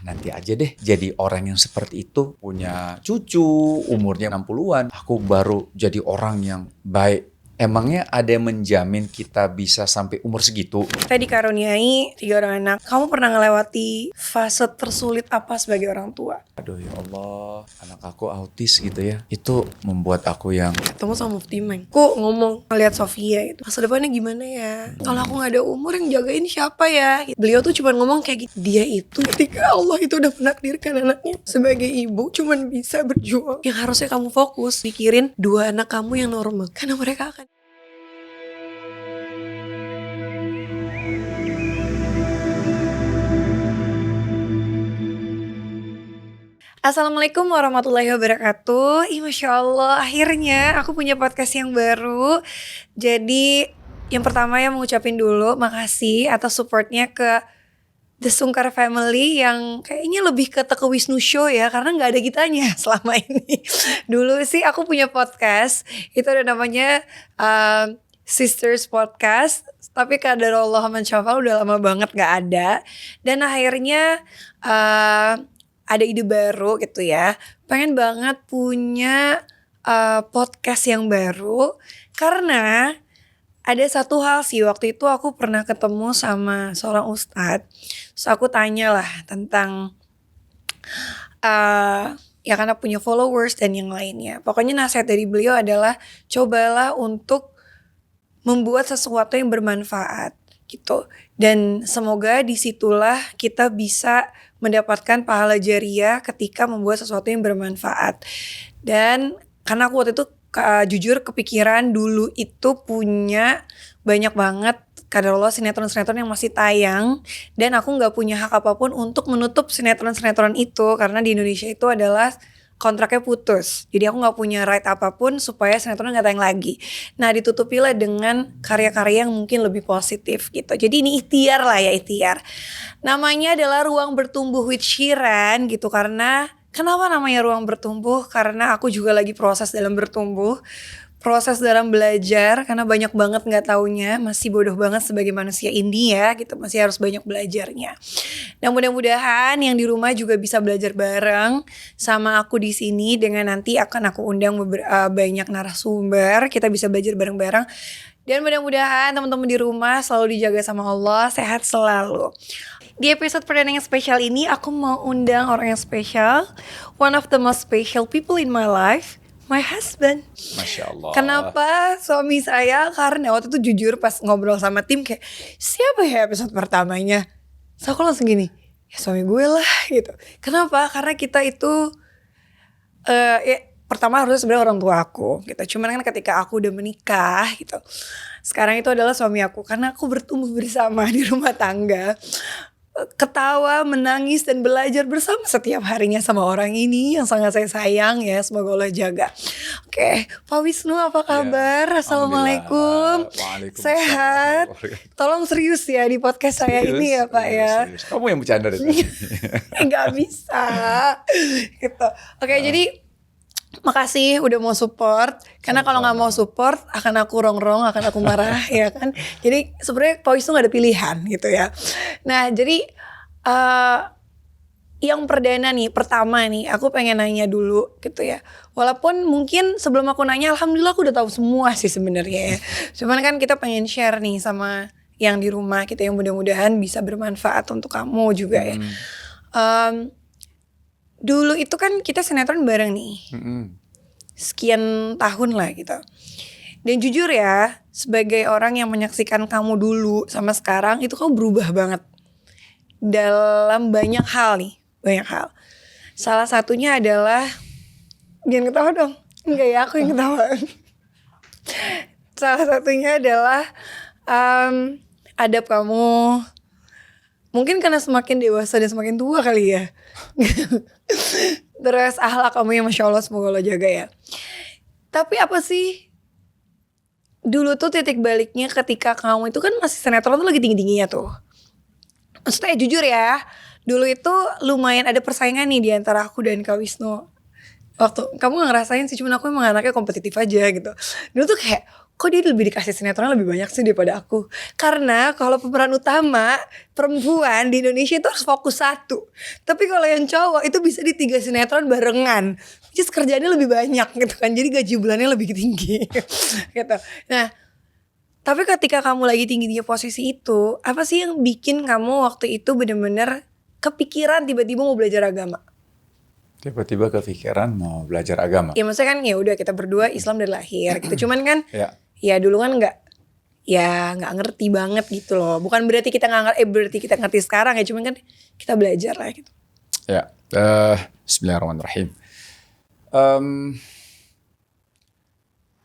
nanti aja deh jadi orang yang seperti itu, punya cucu umurnya 60-an, aku baru jadi orang yang baik. Emangnya ada yang menjamin kita bisa sampai umur segitu? Kita dikaruniai 3 orang anak. Kamu pernah ngelewati fase tersulit apa sebagai orang tua? Aduh ya Allah, anak aku autis gitu ya. Itu membuat aku yang Ketemu sama Mufti Meng. Aku ngomong ngeliat Sofia gitu. Masa depannya gimana ya? Kalau aku gak ada umur yang jagain siapa ya? Beliau tuh cuma ngomong kayak gitu. Dia itu ketika Allah itu udah menakdirkan anaknya sebagai ibu cuman bisa berjuang. Yang harusnya kamu fokus pikirin 2 anak kamu yang normal. Karena mereka akan Assalamualaikum warahmatullahi wabarakatuh. Masya Allah, akhirnya aku punya podcast yang baru. Jadi yang pertama yang mengucapin dulu makasih atas supportnya ke The Sungkar Family yang kayaknya lebih ke Teke Wisnu Show ya, karena gak ada kitanya selama ini. Dulu sih aku punya podcast, itu ada namanya Sisters Podcast. Tapi qadarullah mansyaAllah udah lama banget gak ada. Dan akhirnya ada ide baru gitu ya. Pengen banget punya podcast yang baru. Karena ada satu hal sih, waktu itu aku pernah ketemu sama seorang ustadz. Terus aku tanya lah tentang ya karena punya followers dan yang lainnya. Pokoknya nasihat dari beliau adalah cobalah untuk membuat sesuatu yang bermanfaat gitu. Dan semoga disitulah kita bisa mendapatkan pahala jariah ketika membuat sesuatu yang bermanfaat. Dan karena aku waktu itu jujur kepikiran dulu itu punya banyak banget qadarullah sinetron-sinetron yang masih tayang. Dan aku gak punya hak apapun untuk menutup sinetron-sinetron itu. Karena di Indonesia itu adalah kontraknya putus. Jadi aku gak punya right apapun supaya sinetron gak tayang lagi. Nah ditutupilah dengan karya-karya yang mungkin lebih positif gitu. Jadi ini ikhtiar lah ya, ikhtiar. Namanya adalah Ruang Bertumbuh with Shiran gitu. Karena kenapa namanya Ruang Bertumbuh? Karena aku juga lagi proses dalam bertumbuh, proses dalam belajar, karena banyak banget gak taunya, masih bodoh banget sebagai manusia ini ya gitu, masih harus banyak belajarnya. Dan mudah-mudahan yang di rumah juga bisa belajar bareng sama aku di sini, dengan nanti akan aku undang banyak narasumber, kita bisa belajar bareng-bareng. Dan mudah-mudahan teman-teman di rumah selalu dijaga sama Allah, sehat selalu. Di episode perdana yang spesial ini aku mau undang orang yang spesial, one of the most special people in my life, my husband. Masya Allah. Kenapa suami saya? Karena waktu itu jujur pas ngobrol sama tim kayak siapa ya episode pertamanya? So aku langsung gini, ya suami gue lah gitu. Kenapa? Karena kita itu ya, pertama harusnya sebenarnya orang tua aku gitu. Cuman kan ketika aku udah menikah gitu, sekarang itu adalah suami aku. Karena aku bertumbuh bersama di rumah tangga, ketawa, menangis, dan belajar bersama setiap harinya sama orang ini yang sangat saya sayang ya. Semoga Allah jaga. Oke, Pak Wisnu apa kabar? Ya, Assalamualaikum. Sehat? Tolong serius ya di podcast saya ini ya Pak ya. Serius. Kamu yang bercanda deh. Gak bisa gitu. Oke, jadi makasih udah mau support. Karena kalau nggak mau support akan aku rongrong, akan aku marah ya kan. Jadi sebenarnya Pak Wisnu nggak ada pilihan gitu ya. Nah jadi yang perdana nih, pertama nih, aku pengen nanya dulu gitu ya. Walaupun mungkin sebelum aku nanya, alhamdulillah aku udah tahu semua sih sebenarnya ya. Cuman kan kita pengen share nih sama yang di rumah kita, yang mudah-mudahan bisa bermanfaat untuk kamu juga ya. Dulu itu kan kita sinetron bareng nih, sekian tahun lah gitu. Dan jujur ya, sebagai orang yang menyaksikan kamu dulu sama sekarang, itu kamu berubah banget dalam banyak hal nih, banyak hal. Salah satunya adalah, jangan ketawa dong, enggak ya aku yang ketawa. Salah satunya adalah adab kamu. Mungkin karena semakin dewasa dan semakin tua kali ya. Terus akhlak kamu yang Masya Allah, semoga Allah jaga ya. Tapi apa sih dulu tuh titik baliknya ketika kamu itu kan masih sinetron tuh lagi tinggi-tingginya tuh. Maksudnya jujur ya, dulu itu lumayan ada persaingan nih di antara aku dan Kak Wisnu. Waktu kamu gak ngerasain sih, cuman aku emang anaknya kompetitif aja gitu. Dulu tuh kayak kok dia lebih dikasih sinetron lebih banyak sih daripada aku. Karena kalau pemeran utama perempuan di Indonesia itu harus fokus satu. Tapi kalau yang cowok itu bisa di 3 sinetron barengan. Just kerjaannya lebih banyak gitu kan. Jadi gaji bulannya lebih tinggi gitu. Nah, tapi ketika kamu lagi tinggi-tinggi posisi itu, apa sih yang bikin kamu waktu itu bener-bener kepikiran tiba-tiba mau belajar agama? Tiba-tiba kepikiran mau belajar agama. Ya maksudnya kan ya udah kita berdua Islam dari lahir gitu. Cuman kan Ya, ya dulu kan nggak ngerti banget gitu loh. Bukan berarti kita berarti kita ngerti sekarang ya. Cuman kan kita belajar lah gitu. ya. Bismillahirrahmanirrahim.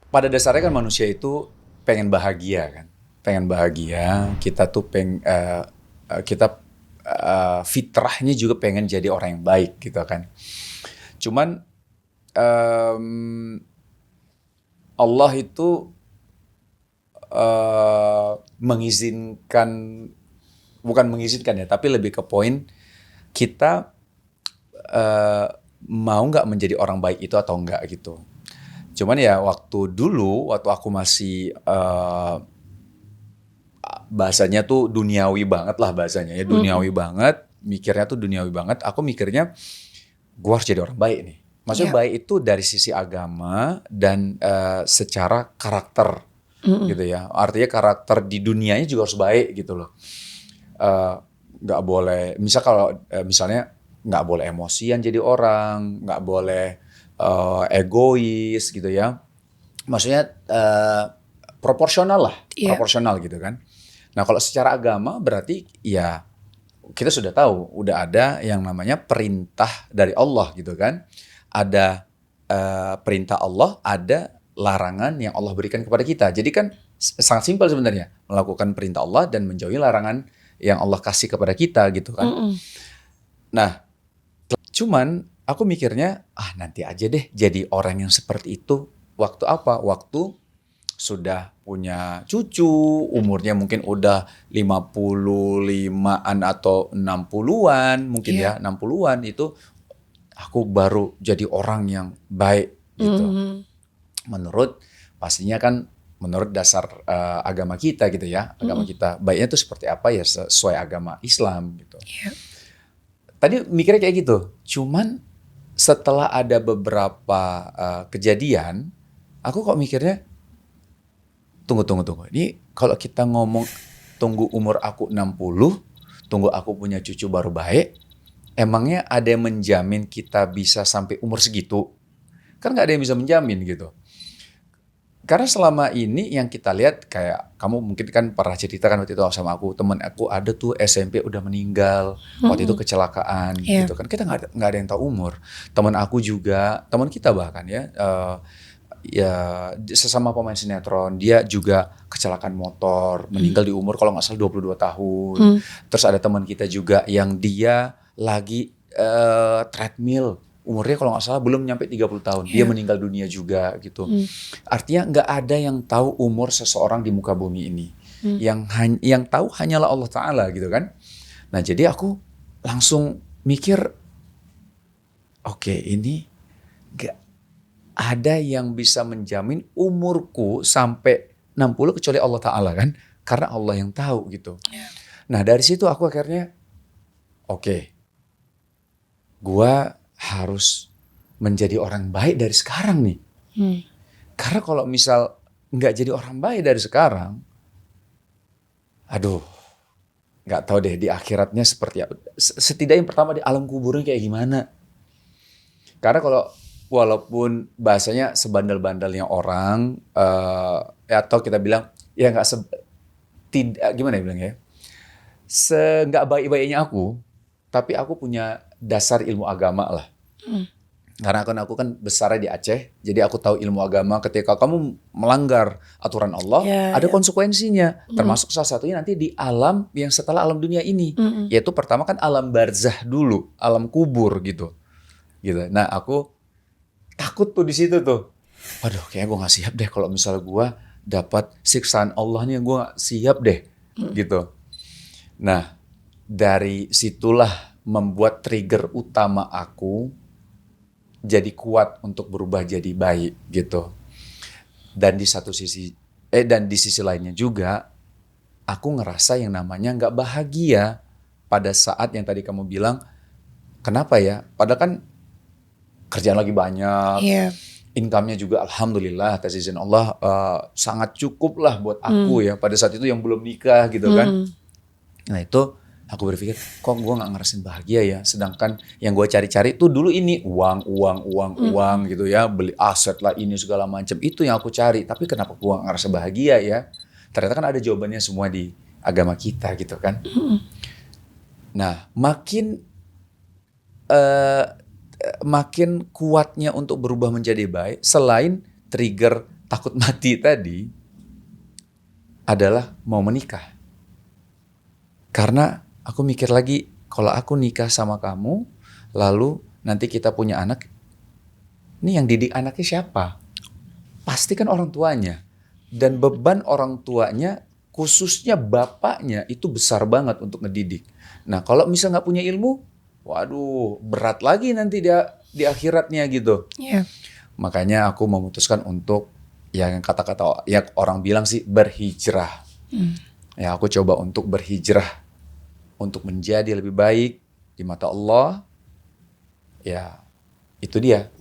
Pada dasarnya kan manusia itu pengen bahagia kan. Pengen bahagia. Kita tuh fitrahnya juga pengen jadi orang yang baik gitu kan. Cuman Allah itu bukan mengizinkan ya, tapi lebih ke poin kita mau nggak menjadi orang baik itu atau enggak gitu. Cuman ya waktu aku masih bahasanya tuh duniawi banget lah bahasanya ya, duniawi banget, mikirnya tuh duniawi banget. Aku mikirnya gue harus jadi orang baik nih. Maksudnya baik itu dari sisi agama dan secara karakter gitu ya. Artinya karakter di dunianya juga harus baik gitu loh. Nggak boleh, misalnya nggak boleh emosian jadi orang, nggak boleh egois gitu ya. Maksudnya proporsional lah, proporsional gitu kan. Nah kalau secara agama berarti ya kita sudah tahu, udah ada yang namanya perintah dari Allah gitu kan. Ada perintah Allah, ada larangan yang Allah berikan kepada kita. Jadi kan sangat simpel sebenarnya, melakukan perintah Allah dan menjauhi larangan yang Allah kasih kepada kita gitu kan. Nah, cuman aku mikirnya, nanti aja deh jadi orang yang seperti itu. Waktu apa? Waktu sudah punya cucu, umurnya mungkin udah 55-an atau 60-an, mungkin ya 60-an itu aku baru jadi orang yang baik gitu. Menurut dasar agama kita gitu ya. Agama kita baiknya itu seperti apa ya, sesuai agama Islam gitu. Tadi mikirnya kayak gitu. Cuman setelah ada beberapa kejadian, aku kok mikirnya tunggu. Ini kalau kita ngomong tunggu umur aku 60, tunggu aku punya cucu baru baik, emangnya ada yang menjamin kita bisa sampai umur segitu? Kan nggak ada yang bisa menjamin gitu. Karena selama ini yang kita lihat, kayak kamu mungkin kan pernah cerita kan waktu itu sama aku, teman aku ada tuh SMP udah meninggal, waktu itu kecelakaan gitu kan. Kita nggak ada yang tahu umur. Teman aku juga, teman kita bahkan ya, ya sesama pemain sinetron, dia juga kecelakaan motor, meninggal di umur kalau nggak salah 22 tahun. Terus ada teman kita juga yang dia lagi treadmill, umurnya kalau nggak salah belum nyampe 30 tahun, dia meninggal dunia juga gitu. Artinya nggak ada yang tahu umur seseorang di muka bumi ini. Yang tahu hanyalah Allah Ta'ala gitu kan. Nah jadi aku langsung mikir, oke, ini nggak ada yang bisa menjamin umurku sampai 60 kecuali Allah Ta'ala kan. Karena Allah yang tahu gitu. Nah dari situ aku akhirnya gua harus menjadi orang baik dari sekarang nih. Karena kalau misal nggak jadi orang baik dari sekarang, nggak tahu deh di akhiratnya seperti apa. Setidaknya pertama di alam kuburnya kayak gimana. Karena kalau walaupun bahasanya sebandel-bandelnya orang, atau kita bilang ya gimana ya bilangnya, nggak baik-baiknya aku, tapi aku punya dasar ilmu agama lah. Karena aku kan besarnya di Aceh, jadi aku tahu ilmu agama. Ketika kamu melanggar aturan Allah, ada konsekuensinya. Termasuk salah satunya nanti di alam yang setelah alam dunia ini, yaitu pertama kan alam barzah dulu, alam kubur gitu. Nah aku takut tuh di situ tuh. Waduh, kayaknya gue nggak siap deh kalau misalnya gue dapat siksaan Allah nih, gue nggak siap deh, gitu. Nah, dari situlah membuat trigger utama aku jadi kuat untuk berubah jadi baik gitu. Dan di satu sisi Dan di sisi lainnya juga, aku ngerasa yang namanya nggak bahagia pada saat yang tadi kamu bilang, kenapa ya? Padahal kan kerjaan lagi banyak, Iya. income-nya juga alhamdulillah atas izin Allah sangat cukup lah buat aku ya pada saat itu yang belum nikah gitu kan. Nah itu aku berpikir kok gue nggak ngerasain bahagia ya, sedangkan yang gue cari-cari tuh dulu ini uang gitu ya, beli aset lah ini segala macam, itu yang aku cari. Tapi kenapa gue nggak ngerasa bahagia ya? Ternyata kan ada jawabannya semua di agama kita gitu kan. Nah makin kuatnya untuk berubah menjadi baik, selain trigger takut mati tadi, adalah mau menikah. Karena aku mikir lagi, kalau aku nikah sama kamu, lalu nanti kita punya anak, ini yang didik anaknya siapa? Pasti kan orang tuanya. Dan beban orang tuanya, khususnya bapaknya, itu besar banget untuk ngedidik. Nah kalau misalnya nggak punya ilmu, waduh, berat lagi nanti dia di akhiratnya gitu. Iya. Makanya aku memutuskan untuk yang kata-kata ya orang bilang sih berhijrah. Ya aku coba untuk berhijrah untuk menjadi lebih baik di mata Allah. Ya itu dia.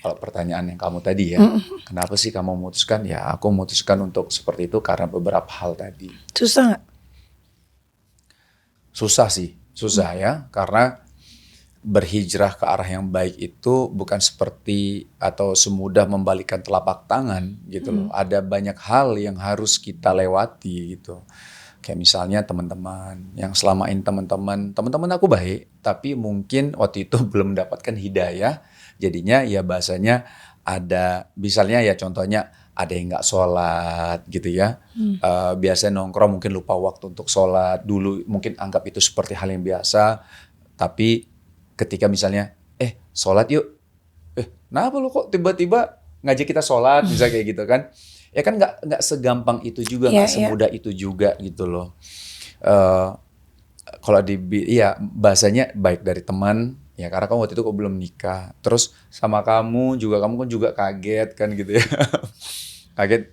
Kalau pertanyaan yang kamu tadi ya, kenapa sih kamu memutuskan? Ya aku memutuskan untuk seperti itu karena beberapa hal tadi. Susah nggak? Susah sih, susah ya, karena berhijrah ke arah yang baik itu bukan seperti atau semudah membalikkan telapak tangan gitu loh. Ada banyak hal yang harus kita lewati gitu. Kayak misalnya teman-teman yang selama ini teman-teman aku baik, tapi mungkin waktu itu belum mendapatkan hidayah. Jadinya ya bahasanya ada, misalnya ya contohnya ada yang nggak sholat gitu ya. Biasanya nongkrong mungkin lupa waktu untuk sholat dulu, mungkin anggap itu seperti hal yang biasa. Tapi ketika misalnya, sholat yuk. Kenapa lo kok tiba-tiba ngajak kita sholat, bisa kayak gitu kan. Ya kan nggak segampang itu juga, nggak semudah itu juga gitu loh. Kalau bahasanya baik dari teman, ya karena kamu waktu itu kok belum nikah. Terus sama kamu kan juga kaget kan gitu ya. Kaget,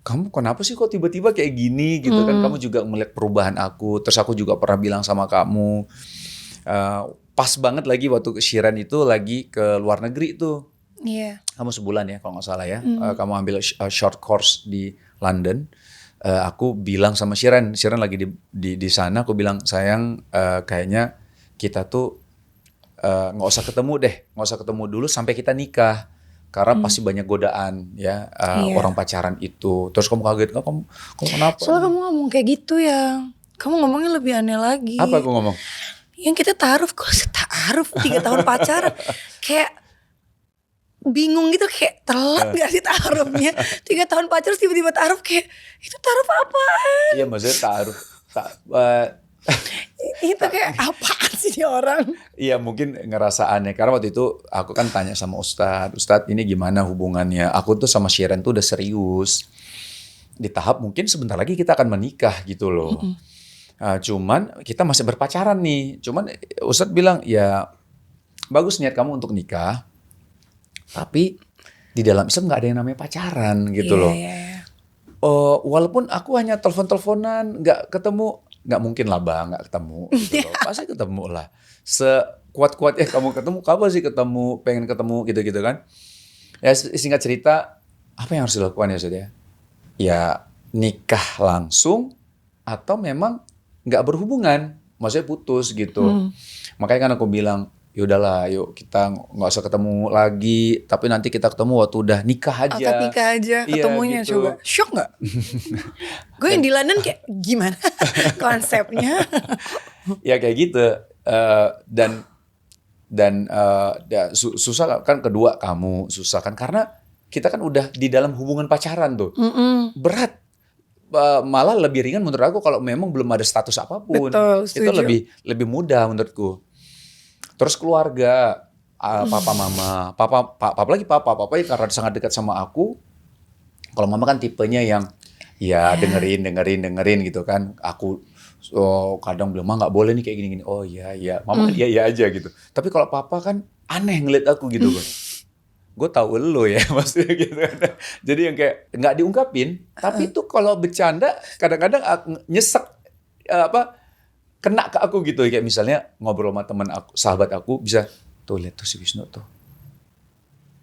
kamu kenapa sih kok tiba-tiba kayak gini gitu kan. Kamu juga melihat perubahan aku. Terus aku juga pernah bilang sama kamu, pas banget lagi waktu Shiren itu lagi ke luar negeri tuh. Iya. Kamu sebulan ya kalau nggak salah ya. Kamu ambil short course di London. Aku bilang sama Shiren lagi di sana. Aku bilang, sayang, kayaknya kita tuh nggak usah ketemu dulu sampai kita nikah. Karena pasti banyak godaan ya, orang pacaran itu. Terus kamu kaget, kamu kenapa? Soalnya kamu ngomong kayak gitu ya. Kamu ngomongnya lebih aneh lagi. Apa aku ngomong? Yang kita taaruf, kok taaruf 3 tahun pacaran. Kayak bingung gitu, kayak telat gak sih taarufnya. 3 tahun pacaran tiba-tiba taaruf, kayak itu taaruf apaan? Iya maksudnya taaruf. Itu kayak apaan sih dia orang? Iya mungkin ngerasa aneh. Karena waktu itu aku kan tanya sama Ustadz ini gimana hubungannya. Aku tuh sama Shiren tuh udah serius. Di tahap mungkin sebentar lagi kita akan menikah gitu loh. Cuman kita masih berpacaran nih. Cuman Ustadz bilang, ya bagus niat kamu untuk nikah, tapi di dalam Islam nggak ada yang namanya pacaran gitu loh. Walaupun aku hanya telepon-teleponan, nggak ketemu, nggak mungkin lah bang, nggak ketemu gitu loh. Pasti ketemu lah. Sekuat-kuatnya kamu ketemu, kapan sih ketemu, pengen ketemu gitu-gitu kan. Ya singkat cerita, apa yang harus dilakukan ya Ustadz ya? Ya nikah langsung atau memang nggak berhubungan, maksudnya putus gitu. Makanya kan aku bilang, yaudahlah, yuk kita nggak usah ketemu lagi, tapi nanti kita ketemu waktu udah nikah aja. Akad nikah aja ketemunya, gitu. Coba shock nggak? Gue yang di London kayak gimana konsepnya? Ya kayak gitu. Susah kan, kedua kamu susah kan karena kita kan udah di dalam hubungan pacaran tuh. Berat. Malah lebih ringan menurut aku kalau memang belum ada status apapun. Betul, itu lebih mudah menurutku. Terus keluarga, papa mama, papa karena sangat dekat sama aku. Kalau mama kan tipenya yang ya dengerin gitu kan. Aku kadang bilang, "Ma nggak boleh nih kayak gini-gini." Oh iya, mama kan iya aja gitu. Tapi kalau papa kan aneh ngeliat aku gitu kan. gue tahu lo ya maksudnya gitu kan. Jadi yang kayak nggak diungkapin, tapi itu kalau bercanda kadang-kadang nyesek kena ke aku gitu, kayak misalnya ngobrol sama teman aku, sahabat aku bisa tuh lihat tuh si Wisnu tuh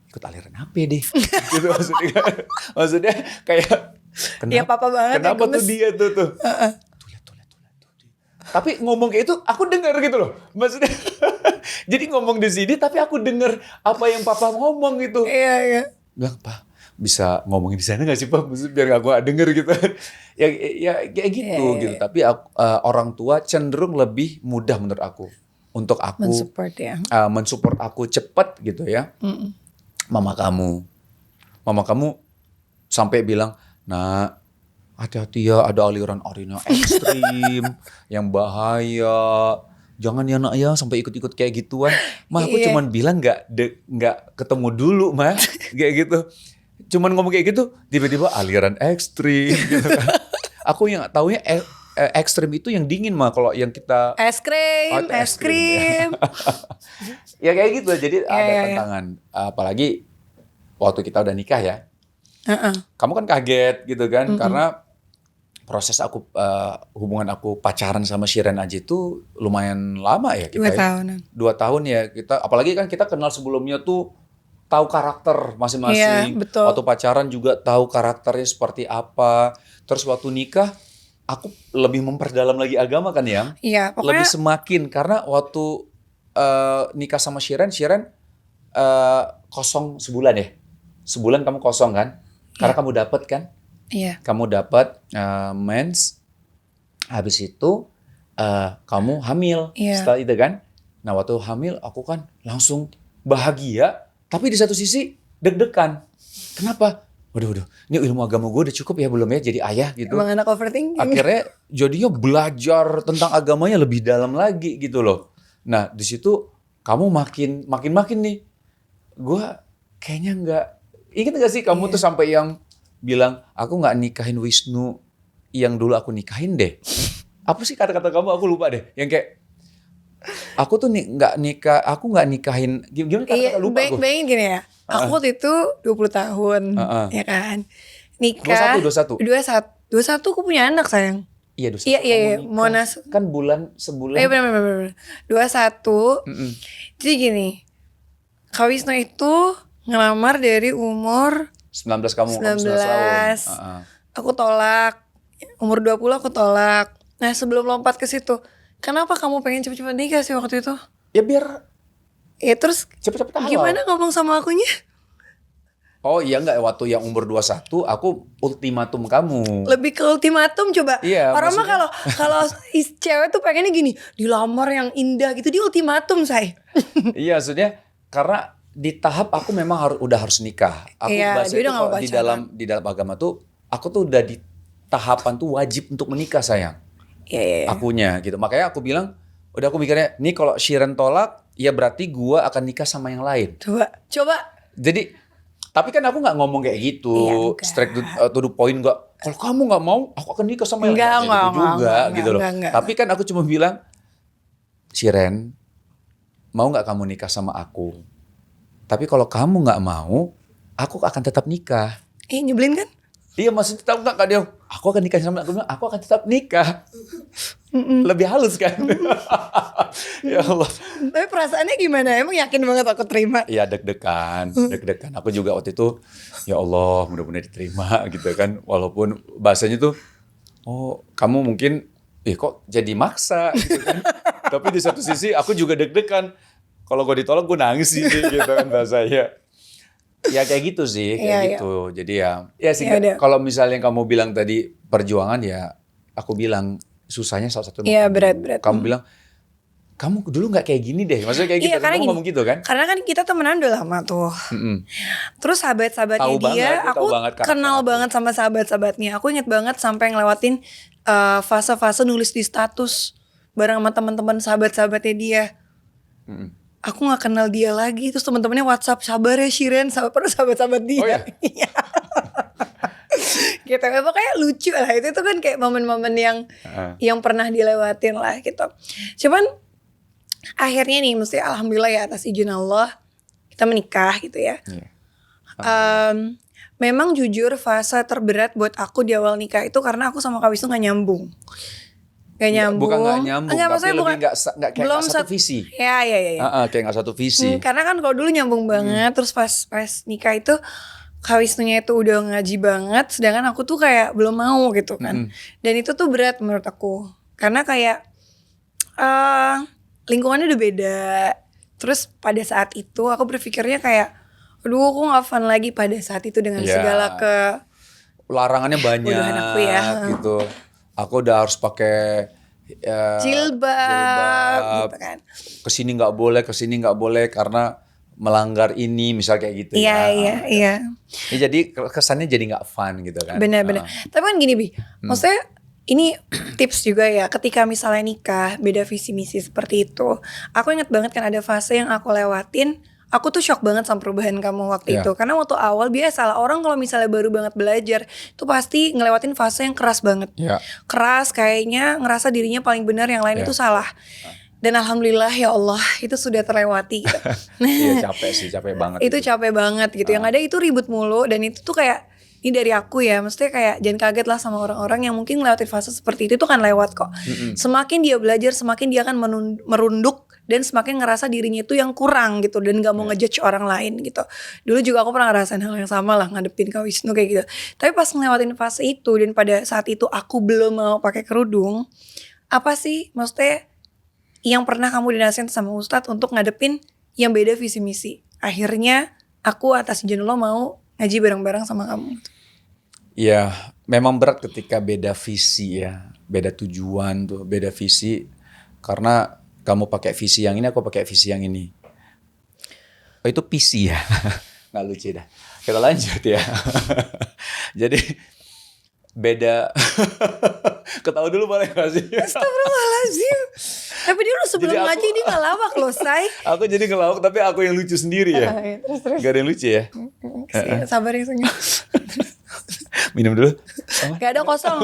ikut aliran apa deh gitu maksudnya kayak Ya papa banget kenapa ya, tuh dia tuh tuh lihat tuh tapi ngomong kayak itu aku dengar gitu loh maksudnya jadi ngomong di sini tapi aku dengar apa yang papa ngomong gitu. Iya. Bilang, Pak, bisa ngomongin di sana nggak sih Pak? Maksudnya biar aku nggak denger gitu. ya kayak gitu gitu. Tapi orang tua cenderung lebih mudah menurut aku untuk aku mensupport aku cepat gitu ya. Mama kamu sampai bilang, nah hati-hati ya ada aliran yang ekstrim, yang bahaya. Jangan ya nak ya sampai ikut-ikut kayak gituan. Mah aku cuman bilang nggak ketemu dulu mah kayak gitu. Cuman ngomong kayak gitu tiba-tiba aliran ekstrim gitu kan. Aku yang taunya ekstrim itu yang dingin mah, kalau yang kita es krim. Ya kayak gitu. Jadi ada tantangan. Apalagi waktu kita udah nikah ya. Kamu kan kaget gitu kan karena proses aku hubungan aku pacaran sama Shiren aja itu lumayan lama ya kita. 2 tahun ya kita, apalagi kan kita kenal sebelumnya tuh tahu karakter masing-masing. Betul. Waktu pacaran juga tahu karakternya seperti apa. Terus waktu nikah aku lebih memperdalam lagi agama kan ya. Iya, pokoknya lebih semakin karena waktu nikah sama Shiren kosong sebulan ya. Sebulan kamu kosong kan? Karena kamu dapet kan? Iya. Kamu dapat mens, habis itu kamu hamil setelah itu kan. Nah waktu hamil aku kan langsung bahagia, tapi di satu sisi deg-degan. Kenapa? Waduh, ini ilmu agama gue udah cukup ya belum ya jadi ayah gitu. Emang anak overthinking. Akhirnya jadinya belajar tentang agamanya lebih dalam lagi gitu loh. Nah di situ kamu makin nih. Gue kayaknya nggak, ingat nggak sih kamu tuh sampai yang bilang, aku nggak nikahin Wisnu yang dulu aku nikahin deh. Apa sih kata-kata kamu? Aku lupa deh. Yang kayak, aku tuh nggak nikahin. Gimana kata-kata lupa aku? Bayangin gini ya. Aku waktu itu 20 tahun, ya kan. Nikah. 21. 21 aku punya anak sayang. Iya 21. Iya. Monas. Kan sebulan. Iya benar. 21. Jadi gini. Kak Wisnu itu ngelamar dari umur 19 kamu 19 tahun. Aku tolak. Umur 20 aku tolak. Nah sebelum lompat ke situ, kenapa kamu pengen cepet-cepet nikah sih waktu itu? Ya biar terus cepet-cepet halal. Gimana ngomong sama akunya? Oh iya enggak, waktu yang umur 21 aku ultimatum kamu. Lebih ke ultimatum coba. Iya, orang mah kalau cewek tuh pengennya gini, dilamar yang indah gitu, di ultimatum say. Iya, maksudnya karena di tahap aku memang udah harus nikah. Aku bahasa itu kalau di dalam agama tuh aku tuh udah di tahapan tuh wajib untuk menikah sayang. Iya. Akunya gitu. Makanya aku bilang, udah aku mikirnya, nih kalau Shiren tolak, ya berarti gua akan nikah sama yang lain. Coba. Jadi, tapi kan aku nggak ngomong kayak gitu, straight to the point nggak. Kalau kamu nggak mau, aku akan nikah sama yang lain. Gitu juga, gitu loh. Tapi kan aku cuma bilang, Shiren, mau nggak kamu nikah sama aku? Tapi kalau kamu nggak mau, aku akan tetap nikah. Nyebelin kan? Iya, maksudnya tahu nggak Kak Dia? Aku akan nikah sama aku akan tetap nikah. Lebih halus kan? Ya Allah. Tapi perasaannya gimana? Emang yakin banget aku terima? Iya deg-degan. Aku juga waktu itu, ya Allah mudah-mudahan diterima gitu kan. Walaupun bahasanya tuh, oh kamu mungkin, kok jadi maksa gitu kan. Tapi di satu sisi aku juga deg-degan. Kalau gue ditolak gue nangis sih gitu kan bahasanya. Ya kayak gitu sih, gitu. Jadi ya sih kalau misalnya kamu bilang tadi perjuangan ya, aku bilang susahnya salah satu. Iya berat. Kamu bilang, kamu dulu nggak kayak gini deh, maksudnya kayak gitu. Kamu ngomong gitu kan? Karena kan kita temenan udah lama tuh. Terus sahabat-sahabatnya aku kenal banget sama sahabat-sahabatnya. Aku inget banget sampai ngelewatin fase-fase nulis di status bareng sama teman-teman sahabat-sahabatnya dia. Aku nggak kenal dia lagi, terus teman-temannya WhatsApp, sabar ya Shiren, sahabat-sahabat dia. Oh ya? Gitu, pokoknya lucu lah itu tuh kan kayak momen-momen yang pernah dilewatin lah gitu. Cuman akhirnya nih, mesti alhamdulillah ya atas izin Allah kita menikah gitu ya. Memang jujur fase terberat buat aku di awal nikah itu karena aku sama Kak Wisnu gak nyambung. Gak nyambung. Bukan nggak nyambung, Enggak, tapi maksudnya lebih bukan, nggak kayak belum nggak satu visi. Ya. Kayak nggak satu visi. Karena kan kalau dulu nyambung banget, terus pas nikah itu Kak Wisnunya itu udah ngaji banget, sedangkan aku tuh kayak belum mau gitu kan. Dan itu tuh berat menurut aku, karena kayak lingkungannya udah beda. Terus pada saat itu aku berpikirnya kayak, aduh aku gak fun lagi pada saat itu dengan segala larangannya banyak bodohan aku ya gitu. Aku udah harus pakai jilbab gitu kan. Kesini nggak boleh karena melanggar ini, misal kayak gitu. Iya. Ya, jadi kesannya jadi nggak fun gitu kan. Benar. Tapi kan gini Bi, maksudnya ini tips juga ya, ketika misalnya nikah beda visi misi seperti itu. Aku ingat banget kan ada fase yang aku lewatin. Aku tuh shock banget sama perubahan kamu waktu itu. Karena waktu awal biasa lah, orang kalau misalnya baru banget belajar itu pasti ngelewatin fase yang keras banget. Keras, kayaknya ngerasa dirinya paling benar, yang lain itu salah. Dan alhamdulillah ya Allah itu sudah terlewati gitu. Iya, capek banget. Itu capek banget gitu. Yang ada itu ribut mulu, dan itu tuh kayak, ini dari aku ya, maksudnya kayak jangan kaget lah sama orang-orang yang mungkin ngelewatin fase seperti itu kan lewat kok. Semakin dia belajar, semakin dia akan merunduk dan semakin ngerasa dirinya itu yang kurang gitu, dan gak mau ngejudge orang lain gitu. Dulu juga aku pernah ngerasain hal yang sama lah, ngadepin Kak Wisnu kayak gitu. Tapi pas ngelewatin fase itu, dan pada saat itu aku belum mau pakai kerudung, apa sih maksudnya yang pernah kamu dinasihatin sama Ustadz untuk ngadepin yang beda visi misi? Akhirnya aku atas izin Allah mau ngaji bareng-bareng sama kamu. Ya, memang berat ketika beda visi ya, beda tujuan tuh, beda visi. Karena kamu pakai visi yang ini, aku pakai visi yang ini. Oh, itu PC ya, nggak lucu dah. Kita lanjut ya. Jadi beda. Ketawa dulu boleh gak sih? Astagfirullahaladzim. Tapi dia udah sebelum ngaji dia gak lawak loh, Say. Aku jadi ngelawak tapi aku yang lucu sendiri ya. Terus. Gak ada yang lucu ya. Sabar ya senyum. Minum dulu. Gak ada kosong.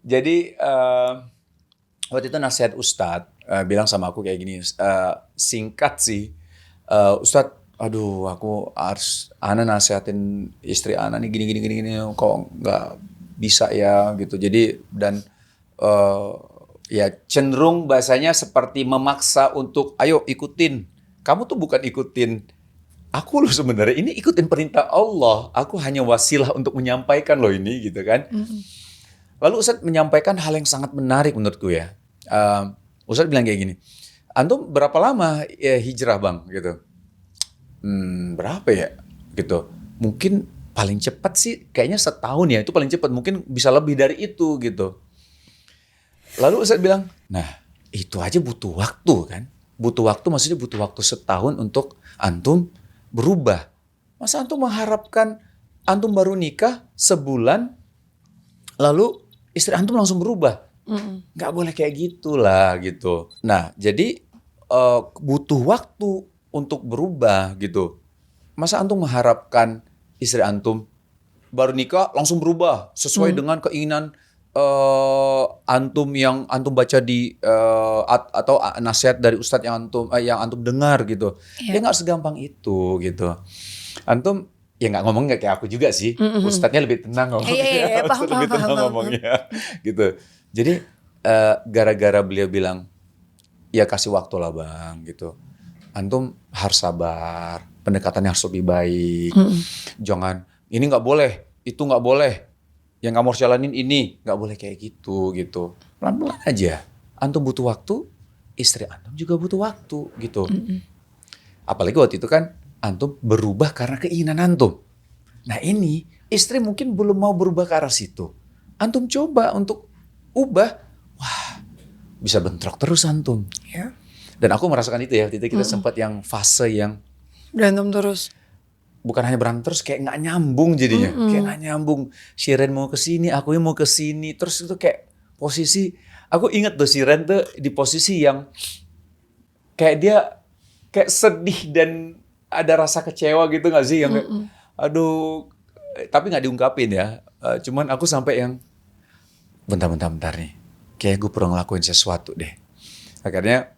Jadi waktu itu nasihat Ustadz bilang sama aku kayak gini. Singkat sih. Ustadz, aduh aku harus nasihatin istri Ana nih gini kok nggak bisa ya gitu. Jadi dan ya cenderung bahasanya seperti memaksa untuk ayo ikutin. Kamu tuh bukan ikutin aku loh sebenarnya, ini ikutin perintah Allah. Aku hanya wasilah untuk menyampaikan loh ini gitu kan. Lalu Ustadz menyampaikan hal yang sangat menarik menurutku ya. Ustadz bilang kayak gini, antum berapa lama ya hijrah bang gitu? Berapa ya gitu, mungkin paling cepat sih kayaknya setahun ya, itu paling cepat, mungkin bisa lebih dari itu gitu. Lalu Ustadz bilang, nah itu aja butuh waktu kan, butuh waktu, maksudnya butuh waktu setahun untuk antum berubah. Masa antum mengharapkan antum baru nikah sebulan lalu istri antum langsung berubah? Nggak boleh kayak gitulah gitu. Nah jadi butuh waktu untuk berubah gitu. Masa antum mengharapkan istri antum baru nikah langsung berubah sesuai dengan keinginan antum yang antum baca di atau nasihat dari ustadz yang antum dengar gitu. Ya nggak segampang itu gitu. Antum ya nggak ngomong nggak kayak aku juga sih. Ustadznya lebih tenang ngomongnya. Lebih tenang ngomongnya gitu. Jadi gara-gara beliau bilang ya kasih waktu lah bang gitu. Antum harus sabar, pendekatannya harus lebih baik. Jangan ini nggak boleh, itu nggak boleh, yang kamu harus jalanin ini, nggak boleh kayak gitu. Pelan-pelan aja. Antum butuh waktu, istri antum juga butuh waktu gitu. Apalagi waktu itu kan antum berubah karena keinginan antum. Nah ini istri mungkin belum mau berubah ke arah situ. Antum coba untuk ubah, wah bisa bentrok terus antum. Dan aku merasakan itu ya, waktu itu kita sempat yang fase yang berantem terus. Bukan hanya berantem terus, kayak nggak nyambung jadinya. Kayak nggak nyambung. Shiren mau ke sini, aku mau ke sini. Terus itu kayak posisi, aku ingat tuh Shiren tuh di posisi yang kayak dia kayak sedih dan ada rasa kecewa gitu nggak sih? Yang kayak, aduh, tapi nggak diungkapin ya. Cuman aku sampai yang bentar nih. Kayak gue perlu ngelakuin sesuatu deh. Akhirnya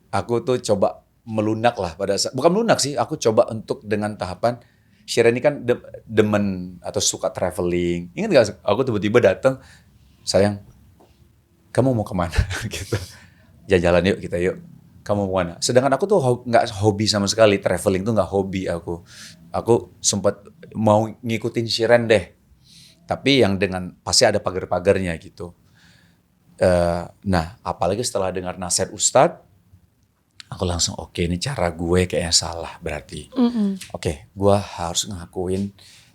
aku tuh coba melunak lah pada saat, bukan melunak sih, aku coba untuk dengan tahapan, Shira ini kan demen atau suka traveling. Ingat gak, aku tiba-tiba datang, sayang, kamu mau kemana? Gitu. Jalan-jalan yuk kita yuk. Kamu mau kemana? Sedangkan aku tuh nggak hobi sama sekali, traveling tuh nggak hobi aku. Aku sempat mau ngikutin Shiren deh. Tapi yang dengan, pasti ada pagar-pagarnya gitu. Nah, apalagi setelah dengar nasihat Ustadz, aku langsung oke, ini cara gue kayaknya salah berarti. Oke, gue harus ngakuin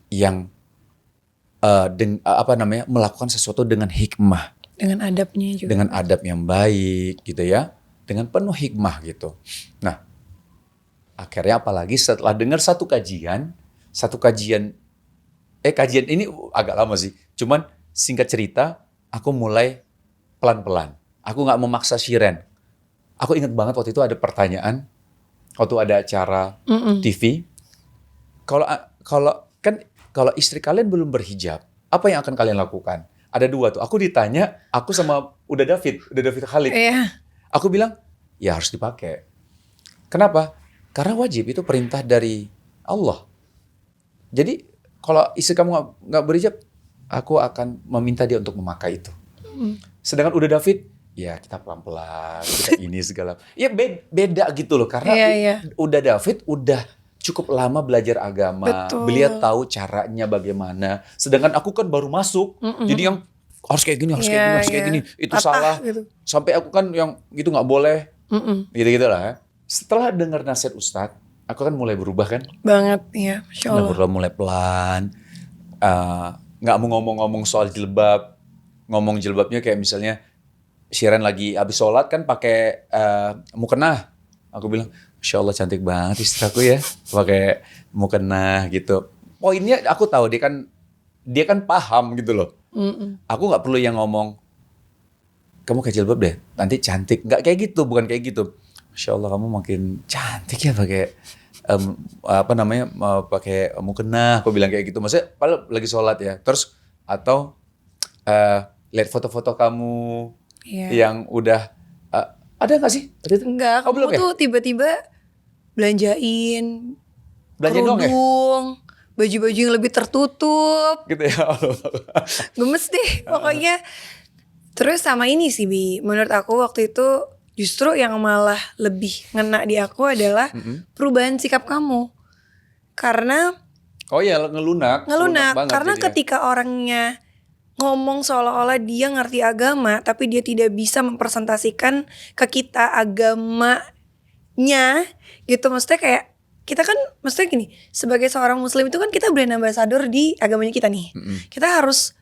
yang melakukan sesuatu dengan hikmah, Dengan adabnya juga. dengan adab yang baik gitu ya, dengan penuh hikmah gitu. Nah, akhirnya apalagi setelah dengar kajian ini agak lama sih, cuman singkat cerita, aku mulai pelan-pelan. Aku nggak memaksa Shiren. Aku ingat banget waktu itu ada pertanyaan, waktu ada acara TV. Kalau istri kalian belum berhijab, apa yang akan kalian lakukan? Ada 2 tuh. Aku ditanya, aku sama udah David Khalid. Iya. Aku bilang, ya harus dipakai. Kenapa? Karena wajib, itu perintah dari Allah. Jadi kalau istri kamu nggak berhijab, aku akan meminta dia untuk memakai itu. Sedangkan udah David, ya kita pelan-pelan, kita ini segala. Ya beda gitu loh, karena udah David udah cukup lama belajar agama. Betul. Beliau tahu caranya bagaimana. Sedangkan aku kan baru masuk, jadi yang harus kayak gini, harus kayak gini, itu salah. Gitu. Sampai aku kan yang gitu nggak boleh, gitu-gitu lah. Setelah dengar nasihat Ustadz, aku kan mulai berubah kan. Banget, ya, Masya Allah. Mulai pelan, nggak mau ngomong-ngomong soal jilbab. Ngomong jilbabnya kayak misalnya Shiren lagi habis sholat kan pakai mukena. Aku bilang, Masya Allah cantik banget istri aku ya, pakai mukena gitu. Poinnya aku tahu dia kan paham gitu loh. Aku nggak perlu yang ngomong, kamu kayak jilbab deh, nanti cantik. Nggak kayak gitu, bukan kayak gitu. Masya Allah kamu makin cantik ya pakai pakai mukena. Aku bilang kayak gitu. Maksudnya padahal lagi sholat ya. Terus atau lihat foto-foto kamu yang udah ada nggak sih? Enggak, kamu tuh tiba-tiba belanjain kerudung, baju-baju yang lebih tertutup. Gitu ya Allah. Gemes deh pokoknya. Terus sama ini sih Bi, menurut aku waktu itu justru yang malah lebih ngena di aku adalah perubahan sikap kamu. Karena ngelunak banget karena jadinya. ketika orangnya ngomong seolah-olah dia ngerti agama tapi dia tidak bisa mempresentasikan ke kita agamanya gitu. Maksudnya kayak kita kan maksudnya gini, sebagai seorang muslim itu kan kita brand ambassador di agamanya kita nih. Kita harus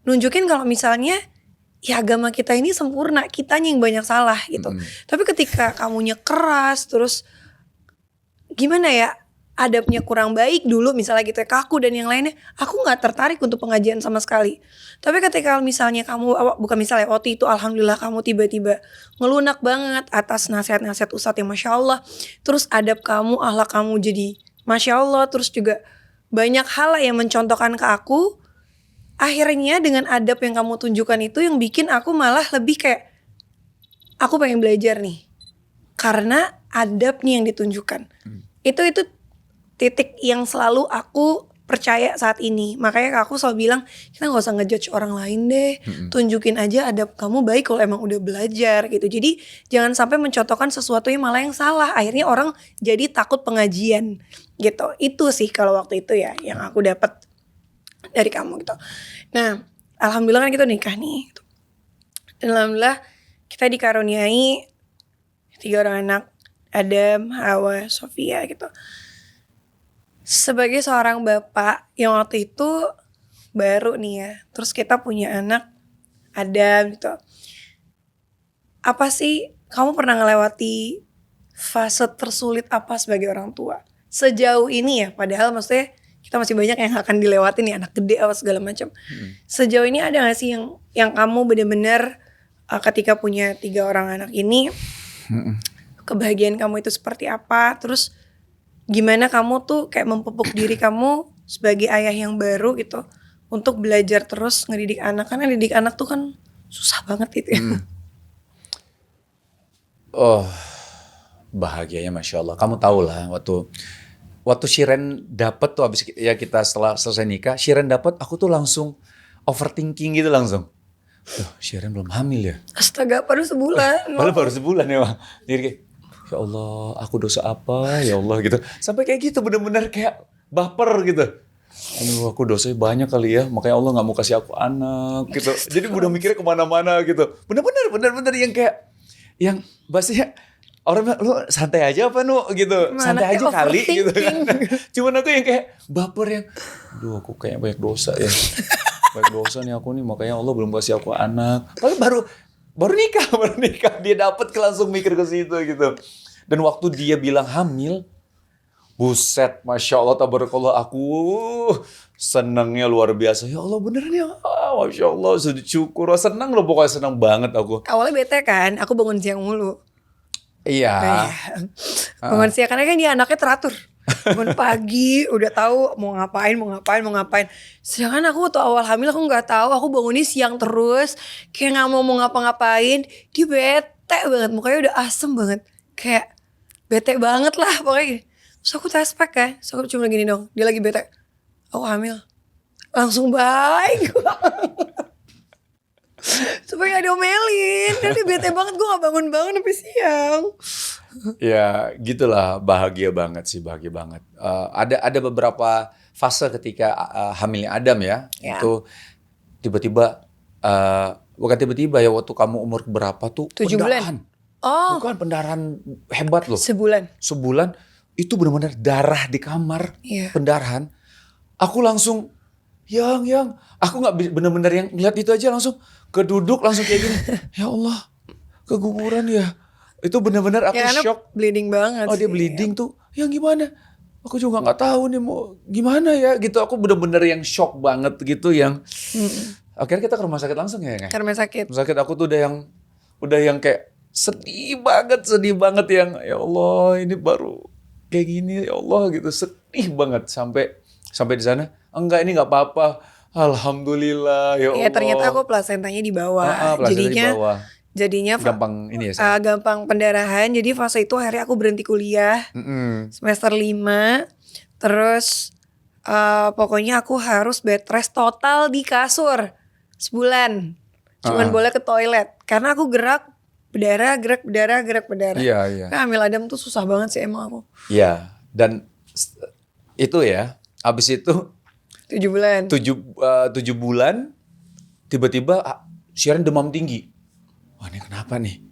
nunjukin kalau misalnya ya agama kita ini sempurna, kitanya yang banyak salah gitu. Tapi ketika kamunya keras, terus gimana ya, adabnya kurang baik dulu misalnya gitu ya, kaku dan yang lainnya, aku gak tertarik untuk pengajian sama sekali. Tapi ketika misalnya kamu, bukan misalnya waktu itu alhamdulillah kamu tiba-tiba ngelunak banget atas nasihat-nasihat Ustadz yang Masya Allah, terus adab kamu, akhlak kamu jadi Masya Allah, terus juga banyak hal yang mencontohkan ke aku. Akhirnya dengan adab yang kamu tunjukkan itu yang bikin aku malah lebih kayak, aku pengen belajar nih karena adabnya yang ditunjukkan. Itu titik yang selalu aku percaya saat ini. Makanya aku selalu bilang, kita gak usah ngejudge orang lain deh. Tunjukin aja adab kamu baik kalau emang udah belajar gitu. Jadi jangan sampai mencontohkan sesuatu yang malah yang salah. Akhirnya orang jadi takut pengajian gitu. Itu sih kalau waktu itu ya yang aku dapat dari kamu gitu. Nah, alhamdulillah kan kita nikah nih gitu. Dan alhamdulillah kita dikaruniai 3 orang anak, Adam, Hawa, Sofia gitu. Sebagai seorang bapak yang waktu itu baru nih ya, terus kita punya anak Adam gitu. Apa sih kamu pernah ngelewati fase tersulit apa sebagai orang tua? Sejauh ini ya, padahal maksudnya kita masih banyak yang akan dilewatin nih, anak gede apa segala macam. Sejauh ini ada gak sih yang kamu benar-benar ketika punya 3 orang anak ini, kebahagiaan kamu itu seperti apa? Terus gimana kamu tuh kayak mempupuk diri kamu sebagai ayah yang baru gitu untuk belajar terus ngedidik anak, karena ngedidik anak tuh kan susah banget gitu ya. bahagianya Masya Allah. Kamu tahu lah waktu Shiren dapet tuh, abis ya kita setelah selesai nikah, Shiren dapet, aku tuh langsung overthinking gitu langsung. Duh, Shiren belum hamil ya? Astaga, baru sebulan. Padahal baru sebulan ya, Bang. Jadi kayak, ya Allah, aku dosa apa ya Allah gitu. Sampai kayak gitu, bener-bener kayak baper gitu. Aduh, aku dosanya banyak kali ya, makanya Allah gak mau kasih aku anak gitu. Jadi udah mikirnya kemana-mana gitu. Bener-bener yang kayak, yang bahasanya orang bilang, lu santai aja apa Nu gitu. Santai aja kali gitu kan. Cuman aku yang kayak baper yang, aduh aku kayak banyak dosa ya. Banyak dosa nih aku nih, makanya Allah belum kasih aku anak. Tapi baru nikah dia dapat langsung mikir ke situ gitu. Dan waktu dia bilang hamil, buset, Masya Allah, tabarakallah, aku senangnya luar biasa. Ya Allah beneran ya, Masya Allah, sujud syukur, senang loh, pokoknya senang banget aku. Awalnya bete kan, aku bangun siang mulu. Iya. Bangun siang, karena kan dia anaknya teratur. Bangun pagi, udah tahu mau ngapain. Sedangkan aku waktu awal hamil aku nggak tahu, aku bangunnya siang terus, kayak nggak mau ngapa-ngapain. Dia bete banget, mukanya udah asem banget, kayak bete banget lah pokoknya. Terus aku tespek kan, terus aku cuma gini dong, dia lagi bete, aku hamil, langsung baik. Supaya gak diomelin, dia bete banget, gue gak bangun-bangun sampai siang. Ya gitulah, bahagia banget. Ada beberapa fase ketika hamilnya Adam ya. Itu tiba-tiba, bukan tiba-tiba ya, waktu kamu umur berapa tuh 7 pendarahan. bulan. Oh. Bukan, pendarahan hebat loh. Sebulan. Itu benar-benar darah di kamar, pendarahan. Aku langsung, yang, aku nggak benar-benar yang ngeliat itu aja langsung keduduk langsung kayak gini. Ya Allah, keguguran ya. Itu benar-benar aku shock. Bleeding banget. Oh dia bleeding tuh, yang gimana? Aku juga nggak tahu nih mau gimana ya gitu. Aku benar-benar yang shock banget gitu yang. Akhirnya kita ke rumah sakit langsung ya. Ke rumah sakit. Rumah sakit aku tuh udah yang kayak sedih banget yang ya Allah ini baru kayak gini ya Allah gitu, sedih banget sampai di sana. Enggak, ini nggak apa-apa. Alhamdulillah ya Allah. Ya ternyata aku plasentanya di bawah. Jadinya gampang ini ya. Gampang pendarahan. Jadi fase itu akhirnya aku berhenti kuliah. Semester 5. Terus pokoknya aku harus bed rest total di kasur sebulan. Cuman boleh ke toilet karena aku gerak berdarah. Iya. Kan hamil Adam tuh susah banget sih emang aku. Iya, dan itu ya, abis itu 7 bulan. 7 bulan tiba-tiba Sharon demam tinggi. Wah ini kenapa nih?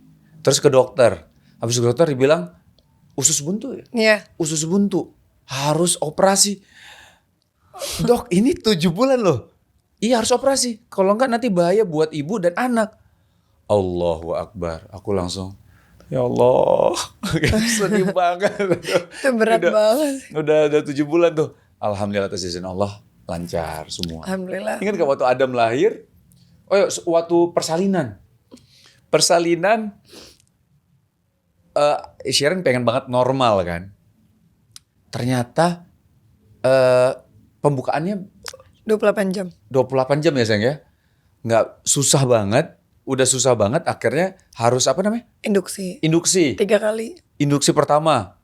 Terus ke dokter. Habis ke dokter dibilang usus buntu ya? Iya. Usus buntu. Harus operasi. Dok, ini 7 bulan loh. Iya harus operasi. Kalau enggak nanti bahaya buat ibu dan anak. Allahu Akbar. Aku langsung, ya Allah. Sedih banget. Itu berat banget. Udah 7 bulan tuh. Alhamdulillah atas izin Allah lancar semua. Alhamdulillah. Ingat gak waktu Adam lahir? Oh ya, waktu persalinan. Sharon pengen banget normal kan. Ternyata pembukaannya 28 jam. 28 jam ya sayang ya. Nggak susah banget. Udah susah banget akhirnya harus apa namanya? Induksi. 3 kali. Induksi pertama.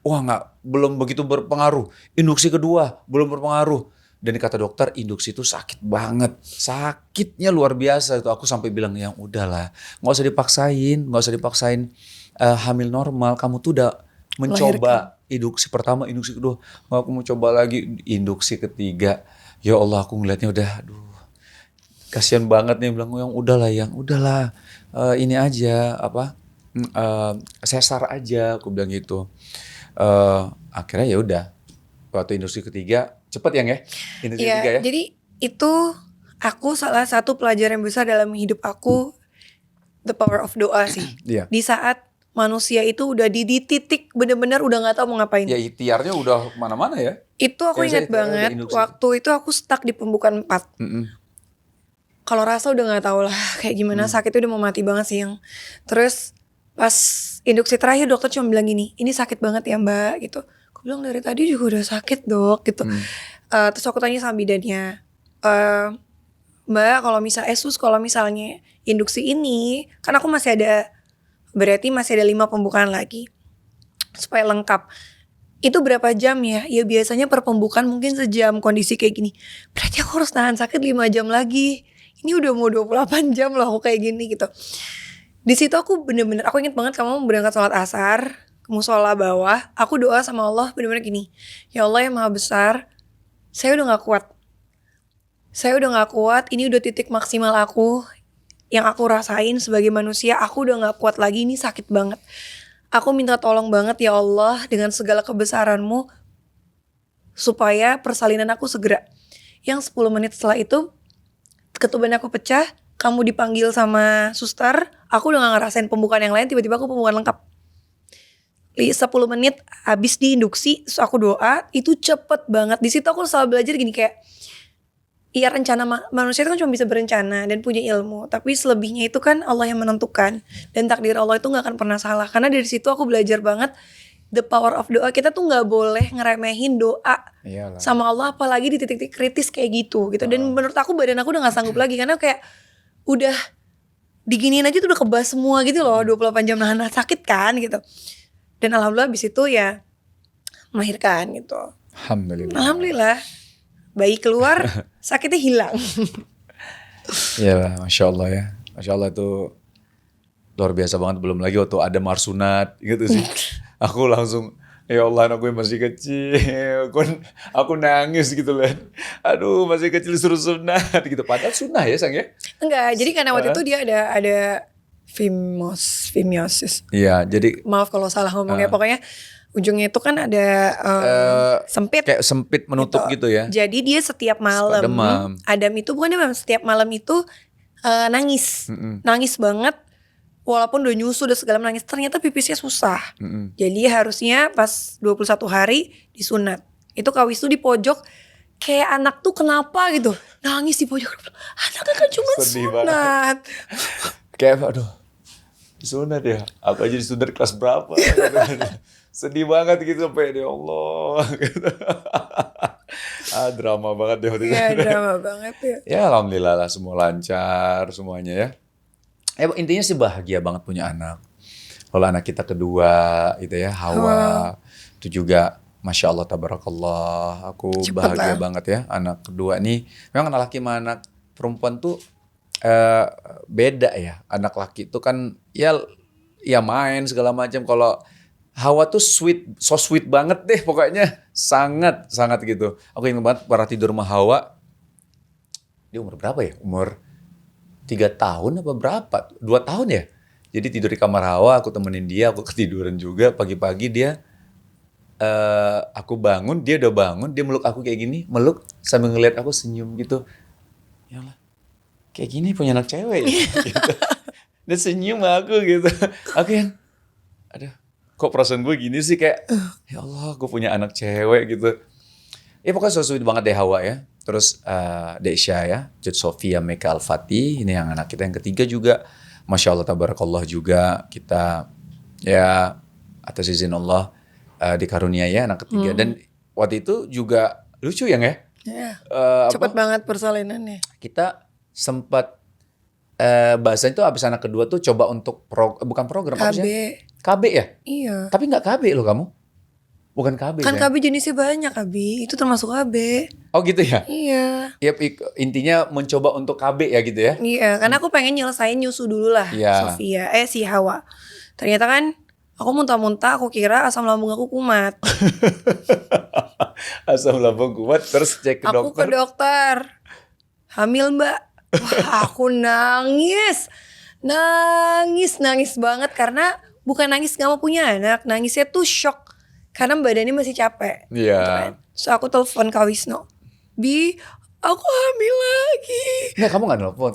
Wah belum begitu berpengaruh. Induksi kedua belum berpengaruh. Dan kata dokter induksi itu sakit banget. Sakitnya luar biasa itu. Aku sampai bilang yang udahlah. Gak usah dipaksain hamil normal. Kamu tuh udah mencoba induksi pertama, induksi kedua. Aku mau coba lagi induksi ketiga. Ya Allah aku ngeliatnya udah aduh. Kasian banget nih bilang yang udahlah ini aja sesar aja aku bilang gitu. Akhirnya ya udah waktu induksi ketiga cepet ya induksi ketiga ya. Jadi itu aku salah satu pelajaran besar dalam hidup aku, the power of doa sih. Di saat manusia itu udah di titik benar-benar udah nggak tahu mau ngapain. Ya ikhtiarnya udah mana-mana ya. Itu aku ingat banget waktu itu aku stuck di pembukaan 4. Kalau rasa udah nggak tahu lah kayak gimana, sakitnya udah mau mati banget sih yang. Terus pas induksi terakhir dokter cuma bilang gini, ini sakit banget ya mbak gitu. Aku bilang dari tadi juga udah sakit dok gitu. Terus aku tanya sama bidannya, mbak kalau misalnya induksi ini kan aku berarti masih ada 5 pembukaan lagi. supaya lengkap. Itu berapa jam ya? Ya biasanya per pembukaan mungkin sejam, kondisi kayak gini. Berarti aku harus tahan sakit 5 jam lagi. Ini udah mau 28 jam loh aku kayak gini gitu. Di situ aku bener-bener, aku inget banget kamu berangkat sholat asar ke musola bawah. Aku doa sama Allah bener-bener gini. Ya Allah yang maha besar, saya udah gak kuat. Saya udah gak kuat, ini udah titik maksimal aku. Yang aku rasain sebagai manusia, aku udah gak kuat lagi, ini sakit banget. Aku minta tolong banget ya Allah dengan segala kebesaranmu supaya persalinan aku segera. Yang 10 menit setelah itu ketuban aku pecah, kamu dipanggil sama suster, aku udah gak ngerasain pembukaan yang lain, tiba-tiba aku pembukaan lengkap. 10 menit habis diinduksi, terus aku doa, itu cepet banget. Di situ aku selalu belajar gini kayak, iya rencana manusia itu kan cuma bisa berencana dan punya ilmu, tapi selebihnya itu kan Allah yang menentukan, dan takdir Allah itu gak akan pernah salah. Karena dari situ aku belajar banget the power of doa. Kita tuh gak boleh ngeremehin doa. Iyalah. Sama Allah, apalagi di titik-titik kritis kayak gitu. Dan menurut aku badan aku udah gak sanggup lagi, karena kayak udah diginiin aja tuh udah kebas semua gitu loh, 28 jam nahan sakit kan gitu. Dan alhamdulillah abis itu ya melahirkan gitu. Alhamdulillah bayi keluar, sakitnya hilang. Ya, Masya Allah ya. Masya Allah itu luar biasa banget. Belum lagi waktu ada marsunat gitu sih. Aku langsung, ya Allah anak gue masih kecil. Aku nangis gitu kan. Aduh masih kecil suruh sunat gitu. Padahal sunnah ya Sang ya? Enggak, jadi karena waktu itu dia ada fimiosis. Iya, jadi maaf kalau salah ngomongnya, pokoknya ujungnya itu kan ada sempit. Kayak sempit menutup gitu ya. Jadi dia setiap malam, Adam itu bukan demam, setiap malam itu nangis. Nangis banget, walaupun udah nyusu udah segala nangis, ternyata pipisnya susah. Jadi harusnya pas 21 hari disunat. Itu Kak Wisnu di pojok, kayak anak tuh kenapa gitu, nangis di pojok. Anaknya kan cuma sunat. Kayak aduh, sunat ya, aku aja disunat kelas berapa. Sedih banget gitu sampai ya Allah gitu. Drama banget deh waktu itu. Iya, drama banget ya. Ya alhamdulillah lah, semua lancar semuanya ya. Intinya sih bahagia banget punya anak. Kalau anak kita kedua itu ya, Hawa, itu juga Masya Allah tabarakallah, aku cepet bahagia banget ya. Anak kedua nih, memang anak laki sama anak perempuan tuh beda ya. Anak laki itu kan ya main segala macam. Kalau Hawa tuh so sweet banget deh pokoknya, sangat gitu. Aku ingat banget pernah tidur sama Hawa, dia umur berapa ya? Umur 3 tahun apa berapa? 2 tahun ya? Jadi tidur di kamar Hawa, aku temenin dia, aku ketiduran juga. Pagi-pagi dia, aku bangun, dia udah bangun, dia meluk aku kayak gini, meluk sambil ngeliat aku senyum gitu. Ya Allah, kayak gini punya anak cewek ya? Gitu. Dia senyum sama aku gitu. Aku yang, aduh, kok perasaan gue gini sih, kayak ya Allah gue punya anak cewek gitu. Ya pokoknya so sweet banget deh Hawa ya. Terus Desya ya, Jud Sofia Meka Al-Fatih, ini yang anak kita yang ketiga juga. Masya Allah tabarakallah juga kita ya atas izin Allah dikaruniai ya anak ketiga. Dan waktu itu juga lucu ya nggak ya? Cepet banget persalinannya. Kita sempat bahasanya tuh abis anak kedua tuh coba untuk bukan program KB. Apa sih? KB ya? Iya. Tapi nggak KB loh kamu? Bukan KB kan ya? KB jenisnya banyak, KB itu termasuk KB. Oh gitu ya? Iya. Ya intinya mencoba untuk KB ya gitu ya? Iya, karena aku pengen nyelesain nyusu dulu lah Sofia, si Hawa. Ternyata kan aku muntah-muntah, aku kira asam lambung aku kumat. Asam lambung kumat, terus cek ke dokter. Aku ke dokter, hamil mbak. Wah, aku nangis banget karena bukan nangis gak mau punya anak, nangisnya tuh shock karena badannya masih capek. Iya. Gitu kan. So aku telepon Kak Wisnu, Bi, aku hamil lagi. Nggak, kamu nggak telepon.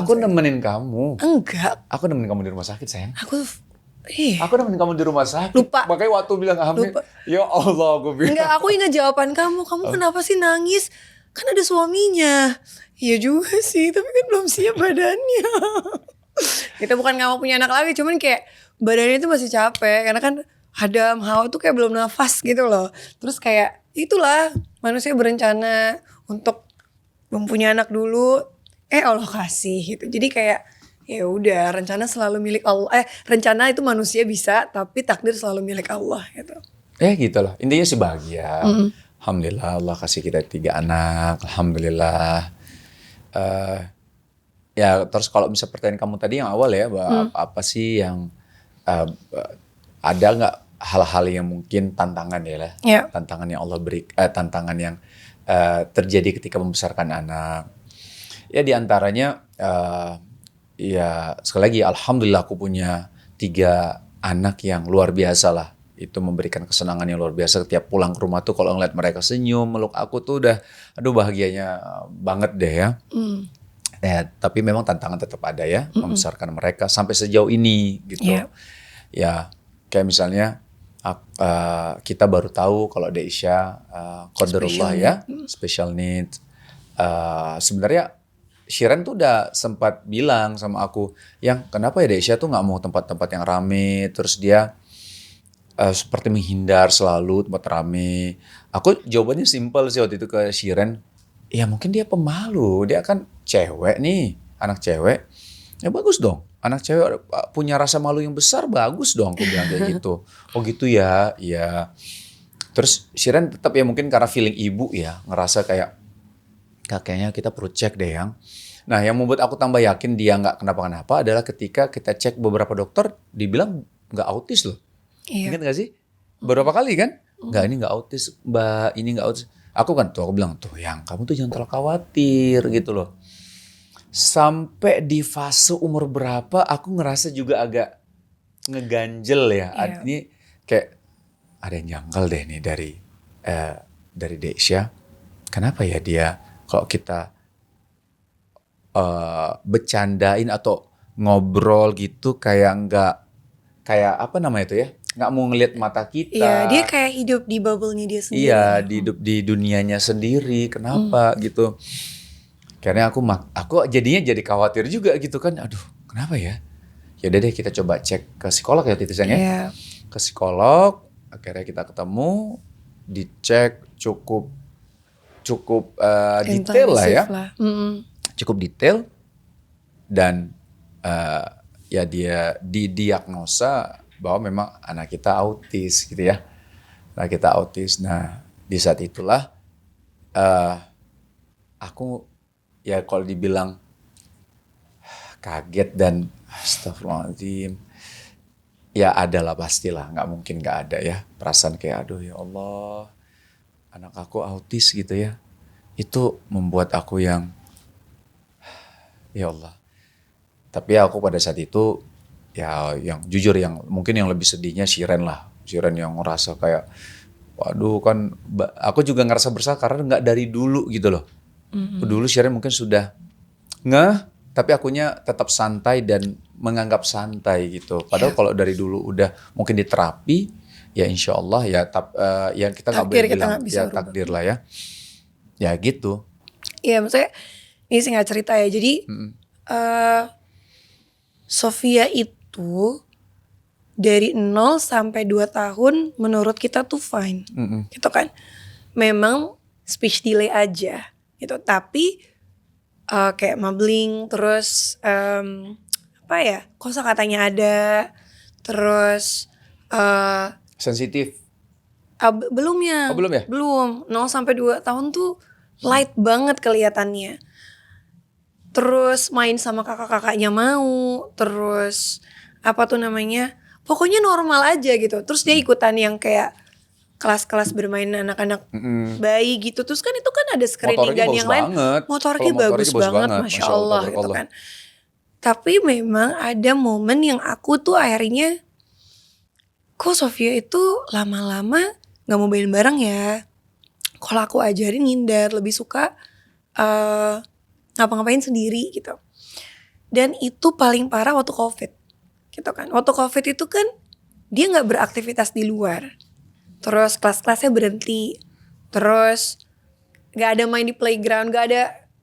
Aku nemenin kamu. Enggak. Aku nemenin kamu di rumah sakit sayang. Aku nemenin kamu di rumah sakit. Lupa. Makanya waktu bilang hamil. Lupa. Ya Allah, aku bilang. Enggak, aku ingat jawaban kamu. Kamu kenapa sih nangis? Kan ada suaminya. Iya juga sih, tapi kan belum siap badannya. Kita bukan gak mau punya anak lagi, cuman kayak badannya itu masih capek. Karena kan Adam, Hawa tuh kayak belum nafas gitu loh. Terus kayak itulah manusia berencana untuk mempunyai anak dulu. Allah kasih gitu. Jadi kayak Ya udah, rencana selalu milik Allah. Rencana itu manusia bisa, tapi takdir selalu milik Allah gitu. Gitu lah. Intinya sih bahagia. Alhamdulillah Allah kasih kita 3 anak. Alhamdulillah. Eh, Ya terus kalau bisa pertanyaan kamu tadi yang awal ya, apa sih yang eh, ada nggak hal-hal yang mungkin tantangan ya lah, Ya. tantangan yang Allah beri, tantangan yang terjadi ketika membesarkan anak. Ya diantaranya ya sekali lagi alhamdulillah aku punya 3 anak yang luar biasa lah. Itu memberikan kesenangan yang luar biasa. Setiap pulang ke rumah tuh kalau ngeliat mereka senyum, meluk aku tuh udah aduh bahagianya banget deh ya. Ya, tapi memang tantangan tetap ada ya, membesarkan mereka sampai sejauh ini gitu. Iya. Ya, kayak misalnya kita baru tahu kalau Deisha qadarullah ya, special needs. Sebenarnya Shiren tuh udah sempat bilang sama aku, yang kenapa ya Deisha tuh nggak mau tempat-tempat yang rame, terus dia seperti menghindar selalu tempat rame. Aku jawabannya simpel sih waktu itu ke Shiren. Ya mungkin dia pemalu, dia kan cewek nih, anak cewek. Ya bagus dong, anak cewek punya rasa malu yang besar, bagus dong aku bilang kayak gitu. Oh gitu ya, iya. Terus Shiren tetap ya mungkin karena feeling ibu ya, ngerasa kayak kayaknya kita perlu cek deh yang. Nah yang membuat aku tambah yakin dia nggak kenapa-kenapa adalah ketika kita cek beberapa dokter, dibilang nggak autis loh. Iya. Ingat gak sih? Beberapa kali kan? Nggak, ini nggak autis, mbak, ini nggak autis. Aku bilang, tuh yang kamu tuh jangan terlalu khawatir gitu loh. Sampai di fase umur berapa aku ngerasa juga agak ngeganjel ya. Iya. Ini kayak ada yang janggal deh nih dari Deisha. Kenapa ya dia kalau kita bercandain atau ngobrol gitu kayak nggak, kayak apa namanya itu ya, nggak mau ngelihat mata kita. Iya, dia kayak hidup di bubble-nya dia sendiri. Iya, hidup di dunianya sendiri. Kenapa gitu? Karena aku jadinya jadi khawatir juga gitu kan. Aduh, kenapa ya? Ya udah deh kita coba cek ke psikolog ya titisannya. Iya. Ke psikolog, akhirnya kita ketemu, dicek cukup detail lah ya. Cukup detail dan ya dia didiagnosa bahwa memang anak kita autis gitu ya. Nah kita autis. Nah di saat itulah aku ya kalau dibilang kaget dan astagfirullahaladzim, ya ada lah pastilah, nggak mungkin nggak ada ya perasaan kayak aduh ya Allah anak aku autis gitu ya. Itu membuat aku yang ya Allah. Tapi aku pada saat itu ya yang jujur yang mungkin yang lebih sedihnya Shiren lah. Shiren yang ngerasa kayak waduh kan aku juga ngerasa bersalah karena nggak dari dulu gitu loh. Dulu Shiren mungkin sudah ngeh, tapi akunya tetap santai dan menganggap santai gitu. Padahal kalau dari dulu udah mungkin diterapi, ya insya Allah ya ya kita nggak boleh bilang ya takdir lah ya. Ya gitu. Iya maksudnya ini singkat cerita ya. Jadi Sofia itu dari 0 sampai 2 tahun menurut kita tuh fine. Gitu kan. Memang speech delay aja gitu. Tapi kayak mumbling, terus apa ya, kosakatanya ada, terus sensitif. Belum ya. Oh, belum ya? Belum. 0 sampai 2 tahun tuh light banget kelihatannya. Terus main sama kakak-kakaknya mau, terus apa tuh namanya? Pokoknya normal aja gitu. Terus dia ikutan yang kayak kelas-kelas bermain anak-anak bayi gitu. Terus kan itu kan ada screening dan yang lain. Motoriknya bagus banget, Masya Allah gitu kan. Tapi memang ada momen yang aku tuh akhirnya, kok Sofia itu lama-lama gak mau main bareng ya. Kalau aku ajarin ngindar, lebih suka ngapa-ngapain sendiri gitu. Dan itu paling parah waktu COVID gitu kan. Waktu COVID itu kan dia gak beraktivitas di luar. Terus kelas-kelasnya berhenti. Terus gak ada main di playground, gak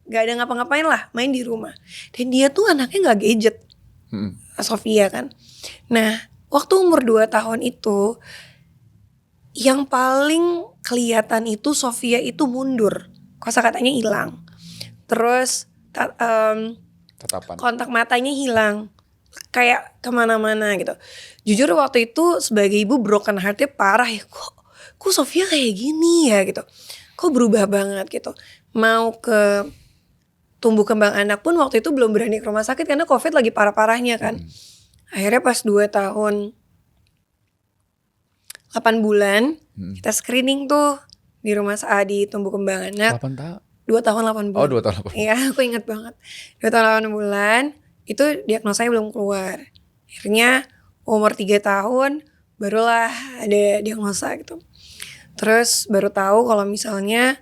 ada ngapa-ngapain lah, main di rumah. Dan dia tuh anaknya gak gadget. Sofia kan. Nah waktu umur 2 tahun itu, yang paling kelihatan itu Sofia itu mundur. Kosakatanya hilang. Terus Tatapan. kontak matanya hilang, kayak kemana-mana gitu. Jujur waktu itu sebagai ibu broken heartnya parah ya, kok Sofia kayak gini ya gitu, kok berubah banget gitu. Mau ke tumbuh kembang anak pun waktu itu belum berani ke rumah sakit karena COVID lagi parah-parahnya kan. Akhirnya pas 2 tahun 8 bulan kita screening tuh di di tumbuh kembang anak. 8 tahun. 2 tahun 8 bulan. Oh, 2 tahun 8 bulan. Iya, aku ingat banget. 2 tahun 8 bulan itu diagnosanya belum keluar. Akhirnya umur 3 tahun barulah ada diagnosa gitu. Terus baru tahu kalau misalnya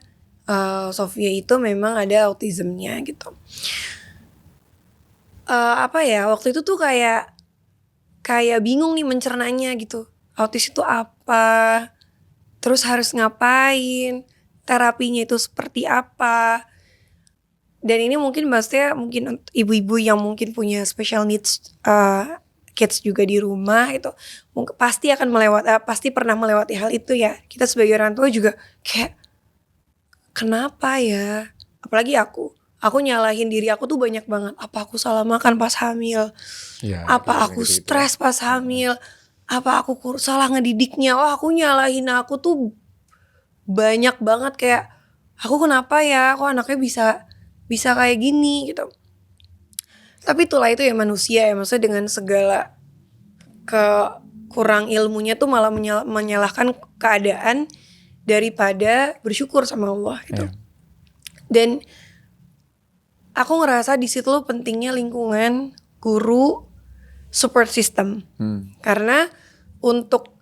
Sofia itu memang ada autismnya gitu. Apa ya, waktu itu tuh kayak bingung nih mencernanya gitu. Autis itu apa? Terus harus ngapain? Terapinya itu seperti apa? Dan ini mungkin maksudnya mungkin ibu-ibu yang mungkin punya special needs kids juga di rumah itu pasti akan pasti pernah melewati hal itu ya. Kita sebagai orang tua juga kayak kenapa ya? Apalagi aku nyalahin diri aku tuh banyak banget. Apa aku salah makan pas hamil? Ya, apa aku stres pas hamil? Apa aku salah ngedidiknya? Wah, aku nyalahin aku tuh banyak banget, kayak aku kenapa ya? Kok anaknya bisa kayak gini gitu. Tapi itulah itu ya manusia ya, maksudnya dengan segala kurang ilmunya tuh malah menyalahkan keadaan daripada bersyukur sama Allah gitu. Dan aku ngerasa di situ pentingnya lingkungan, guru, support system. Karena untuk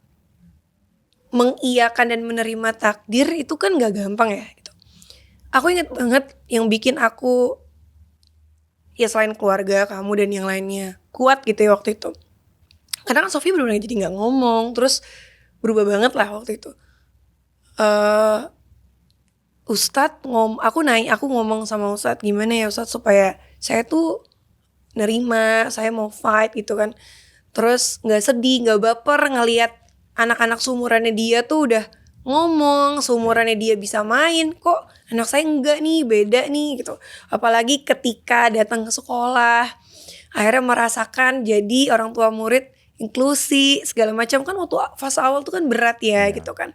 mengiyakan dan menerima takdir itu kan gak gampang ya gitu. Aku ingat banget yang bikin aku ya selain keluarga, kamu dan yang lainnya kuat gitu ya waktu itu. Karena kan Sofia benar-benar jadi gak ngomong, terus berubah banget lah waktu itu. Aku ngomong sama Ustadz, gimana ya Ustadz supaya saya tuh nerima, saya mau fight gitu kan. Terus gak sedih, gak baper ngelihat anak-anak seumurannya dia tuh udah ngomong, seumurannya dia bisa main, kok anak saya enggak nih, beda nih gitu. Apalagi ketika datang ke sekolah, akhirnya merasakan jadi orang tua murid inklusi segala macam kan. Waktu fase awal tuh kan berat ya gitu kan.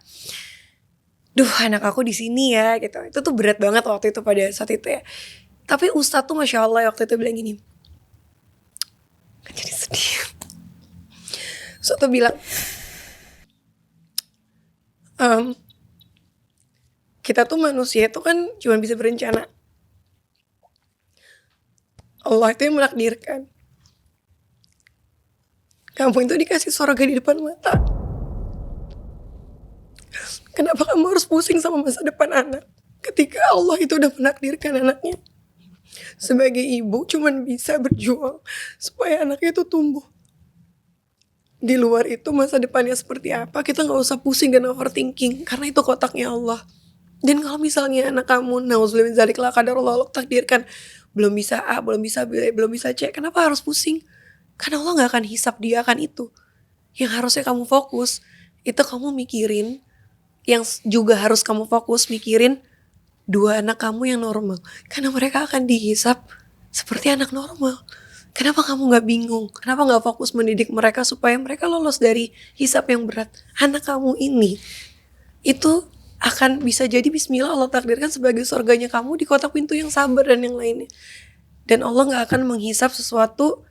Duh, anak aku di sini ya gitu. Itu tuh berat banget waktu itu pada saat itu ya. Tapi Ustadz tuh Masya Allah waktu itu bilang gini, kan jadi sedih. Ustadz tuh bilang, kita tuh manusia itu kan cuma bisa berencana. Allah itu yang menakdirkan. Kamu itu dikasih surga di depan mata. Kenapa kamu harus pusing sama masa depan anak ketika Allah itu udah menakdirkan anaknya? Sebagai ibu cuman bisa berjuang supaya anaknya itu tumbuh. Di luar itu masa depannya seperti apa, kita gak usah pusing dan overthinking, karena itu kotaknya Allah. Dan kalau misalnya anak kamu, nauzubillah min dzalik, la qadarullah, Allah takdirkan belum bisa A, belum bisa B, belum bisa C, kenapa harus pusing? Karena Allah gak akan hisap dia akan itu. Yang harusnya kamu fokus, itu kamu mikirin, yang juga harus kamu fokus mikirin 2 anak kamu yang normal. Karena mereka akan dihisap seperti anak normal. Kenapa kamu gak bingung? Kenapa gak fokus mendidik mereka supaya mereka lolos dari hisap yang berat? Anak kamu ini itu akan bisa jadi bismillah Allah takdirkan sebagai surganya kamu di kotak pintu yang sabar dan yang lainnya. Dan Allah gak akan menghisap sesuatu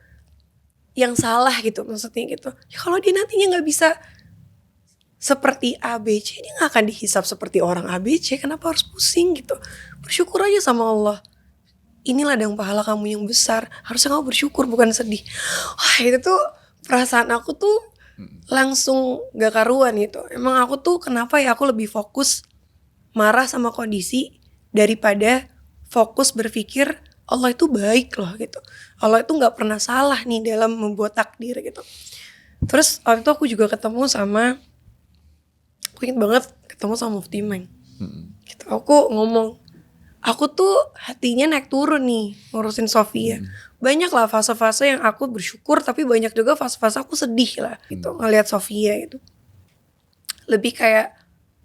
yang salah gitu, maksudnya gitu. Ya kalau dia nantinya gak bisa seperti ABC, dia gak akan dihisap seperti orang ABC. Kenapa harus pusing gitu? Bersyukur aja sama Allah. Inilah dong pahala kamu yang besar. Harusnya kamu bersyukur bukan sedih. Wah, itu tuh perasaan aku tuh langsung gak karuan gitu. Emang aku tuh kenapa ya aku lebih fokus marah sama kondisi daripada fokus berpikir Allah itu baik loh gitu. Allah itu gak pernah salah nih dalam membuat takdir gitu. Terus waktu itu aku juga ketemu sama, aku inget banget ketemu sama Mufti Meng gitu. Aku ngomong, aku tuh hatinya naik turun nih ngurusin Sofia. Banyak lah fase-fase yang aku bersyukur, tapi banyak juga fase-fase aku sedih lah gitu ngelihat Sofia itu. Lebih kayak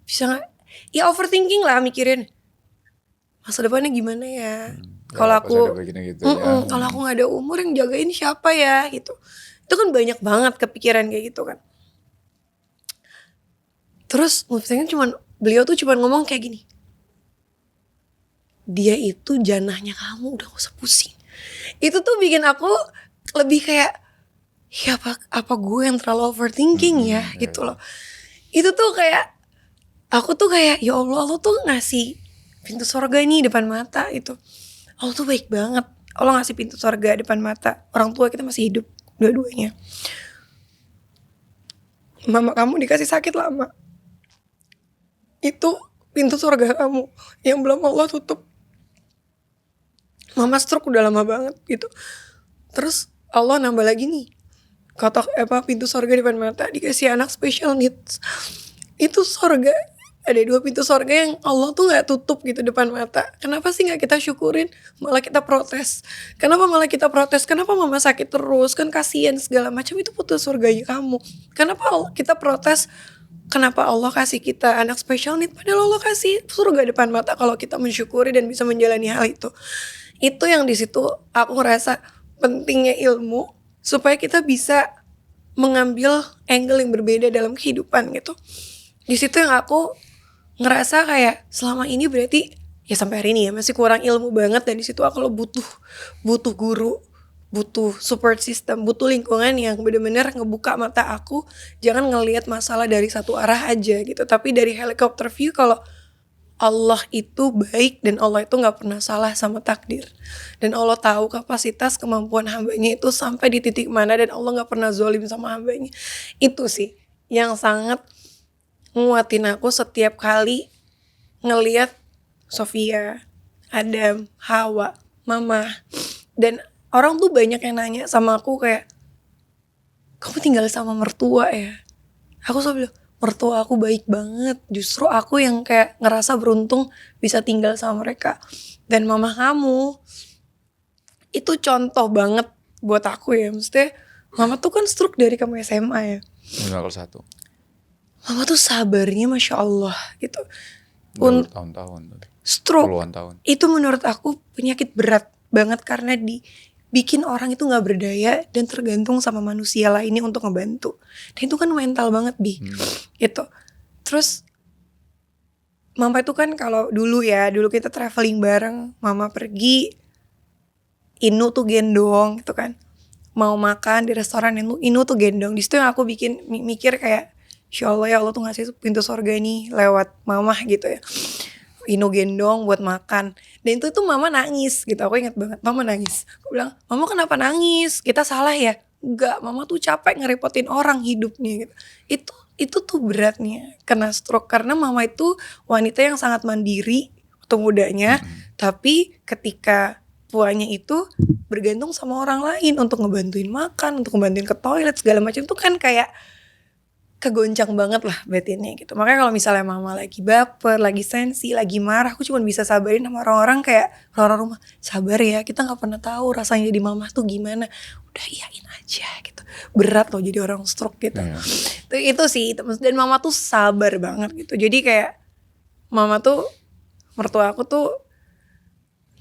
bisa gak, ya overthinking lah, mikirin masa depannya gimana ya. Kalau pas ada aku begini gitu ya. kalau aku nggak ada umur yang jagain siapa ya gitu. Itu kan banyak banget kepikiran kayak gitu kan. Terus maksudnya beliau tuh cuman ngomong kayak gini. Dia itu janahnya kamu, udah gak usah pusing. Itu tuh bikin aku lebih kayak, ya apa gue yang terlalu overthinking ya gitu loh. Itu tuh kayak, aku tuh kayak, ya Allah tuh ngasih pintu surga nih depan mata itu. Allah tuh baik banget. Allah ngasih pintu surga depan mata. Orang tua kita masih hidup dua-duanya. Mama kamu dikasih sakit lama. Itu pintu surga kamu yang belum Allah tutup. Mama stroke udah lama banget gitu. Terus Allah nambah lagi nih pintu surga di depan mata, dikasih anak special needs. Itu surga. Ada 2 pintu surga yang Allah tuh gak tutup gitu depan mata. Kenapa sih gak kita syukurin? Malah kita protes. Kenapa malah kita protes? Kenapa mama sakit terus? Kan kasihan segala macam. Itu pintu surganya kamu. Kenapa kita protes? Kenapa Allah kasih kita anak special need? Padahal Allah kasih surga depan mata kalau kita mensyukuri dan bisa menjalani hal itu. Itu yang di situ aku ngerasa pentingnya ilmu supaya kita bisa mengambil angle yang berbeda dalam kehidupan gitu. Di situ yang aku ngerasa kayak selama ini berarti ya sampai hari ini ya masih kurang ilmu banget, dan di situ aku butuh guru, butuh support system, butuh lingkungan yang benar-benar ngebuka mata aku, jangan ngelihat masalah dari satu arah aja gitu, tapi dari helicopter view kalau Allah itu baik dan Allah itu gak pernah salah sama takdir. Dan Allah tahu kapasitas kemampuan hambanya itu sampai di titik mana, dan Allah gak pernah zolim sama hambanya. Itu sih yang sangat nguatin aku setiap kali ngelihat Sofia, Adam, Hawa, Mama. Dan orang tuh banyak yang nanya sama aku kayak, kamu tinggal sama mertua ya? Aku selalu bilang, mertua aku baik banget. Justru aku yang kayak ngerasa beruntung bisa tinggal sama mereka. Dan mama kamu itu contoh banget buat aku ya. Maksudnya mama tuh kan stroke dari kamu SMA ya. Level 1. Mama tuh sabarnya Masya Allah gitu. Tahun-tahun. Stroke Puluhan tahun. itu menurut aku penyakit berat banget karena bikin orang itu gak berdaya dan tergantung sama manusia lainnya untuk ngebantu. Dan itu kan mental banget gitu. Terus mama itu kan kalau dulu kita traveling bareng, mama pergi, Inu tuh gendong gitu kan. Mau makan di restoran Inu tuh gendong. Di situ yang aku mikir kayak, Insya Allah ya Allah tuh ngasih pintu surga nih lewat mama gitu ya. Inu gendong buat makan. Dan itu tuh mama nangis gitu. Aku ingat banget mama nangis. Aku bilang, mama kenapa nangis? Kita salah ya? Enggak, mama tuh capek ngerepotin orang hidupnya gitu. Itu tuh beratnya kena stroke. Karena mama itu wanita yang sangat mandiri waktu mudanya. Tapi ketika tuanya itu bergantung sama orang lain untuk ngebantuin makan, untuk ngebantuin ke toilet segala macam. Tuh kan kayak kegoncang banget lah batinnya gitu. Makanya kalau misalnya mama lagi baper, lagi sensi, lagi marah, aku cuma bisa sabarin sama orang-orang kayak orang rumah, sabar ya, kita gak pernah tahu rasanya jadi mama tuh gimana. Udah iyain aja gitu. Berat loh jadi orang stroke gitu. Itu sih, dan mama tuh sabar banget gitu. Jadi kayak mama tuh, mertua aku tuh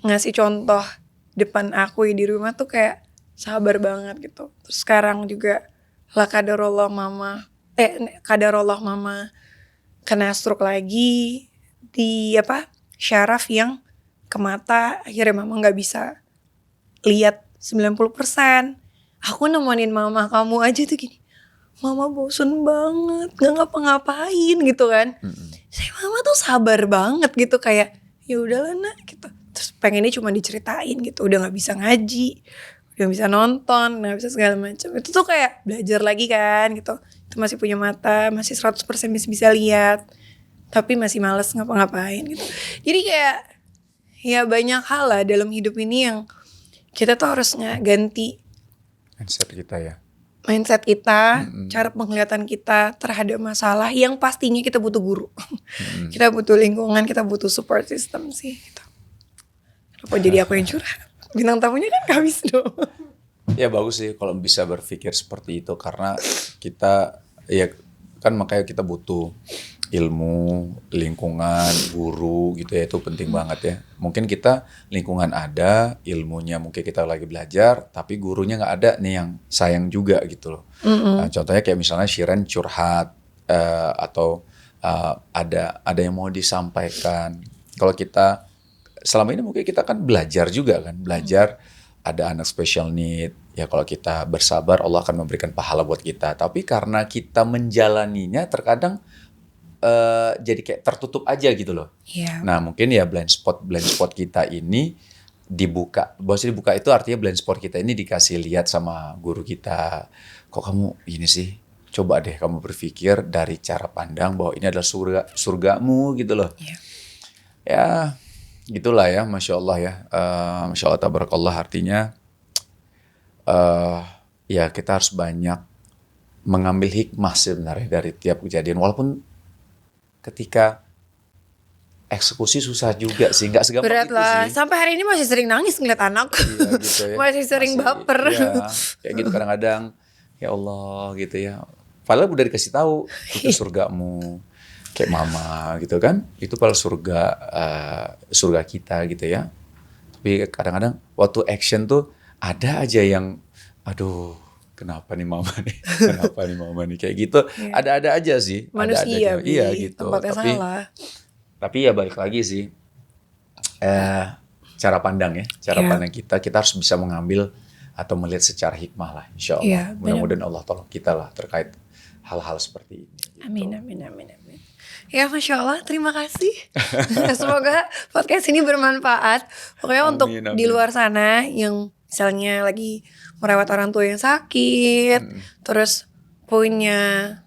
ngasih contoh depan aku di rumah tuh kayak sabar banget gitu. Terus sekarang juga kadarullah mama kena stroke lagi di syaraf yang ke mata, akhirnya mama gak bisa lihat 90%. Aku nemenin mama kamu aja tuh gini, mama bosen banget, gak ngapa-ngapain gitu kan. Saya mama tuh sabar banget gitu, kayak ya udahlah nak gitu. Terus pengennya cuma diceritain gitu, udah gak bisa ngaji, udah gak bisa nonton, gak bisa segala macam. Itu tuh kayak belajar lagi kan gitu. Itu masih punya mata, masih 100% bisa lihat, tapi masih males ngapa-ngapain gitu. Jadi kayak ya banyak hal lah dalam hidup ini yang kita tuh harus ganti mindset kita, cara penglihatan kita terhadap masalah yang pastinya kita butuh guru. Kita butuh lingkungan, kita butuh support system sih gitu. Kenapa jadi aku yang curhat? Bintang tamunya kan habis dong. Ya bagus sih kalau bisa berpikir seperti itu, karena kita ya kan makanya kita butuh ilmu, lingkungan, guru gitu ya, itu penting banget ya. Mungkin kita lingkungan ada, ilmunya mungkin kita lagi belajar, tapi gurunya nggak ada nih yang sayang juga gitu loh. Contohnya kayak misalnya Shiren curhat atau ada yang mau disampaikan. Kalau kita selama ini mungkin kita kan belajar juga kan, belajar ada anak special need. Ya kalau kita bersabar Allah akan memberikan pahala buat kita. Tapi karena kita menjalaninya terkadang jadi kayak tertutup aja gitu loh. Iya. Nah mungkin ya blind spot kita ini dibuka. Bahwasanya dibuka itu artinya blind spot kita ini dikasih lihat sama guru kita. Kok kamu ini sih? Coba deh kamu berpikir dari cara pandang bahwa ini adalah surgamu gitu loh. Iya. Ya gitulah ya, Masya Allah ya. Masya Allah tabarakallah, artinya ya kita harus banyak mengambil hikmah sebenarnya dari tiap kejadian. Walaupun ketika eksekusi susah juga sih, nggak segampang Berat itu lah. sih. Sampai hari ini masih sering nangis ngeliat anak. Iya gitu ya. Masih sering baper. Ya, kayak gitu kadang-kadang. Ya Allah gitu ya. Padahal udah dikasih tahu itu surgamu, kayak mama gitu kan. Itu padahal surga kita gitu ya. Tapi kadang-kadang waktu action tuh ada aja yang aduh, kenapa nih mama nih? Kenapa nih mama nih? Kayak gitu. Ada-ada aja sih. Manusia, Ada-ada. Iya gitu. tempatnya salah. Tapi ya balik lagi sih, cara pandang ya, cara Iya. pandang kita harus bisa mengambil atau melihat secara hikmah lah, insya Allah. Iya, Mudah-mudahan Allah tolong kita lah terkait hal-hal seperti ini. gitu. Amin. Ya Masya Allah, terima kasih. Semoga podcast ini bermanfaat. Pokoknya untuk Amin. di luar sana yang misalnya lagi merawat orang tua yang sakit, terus punya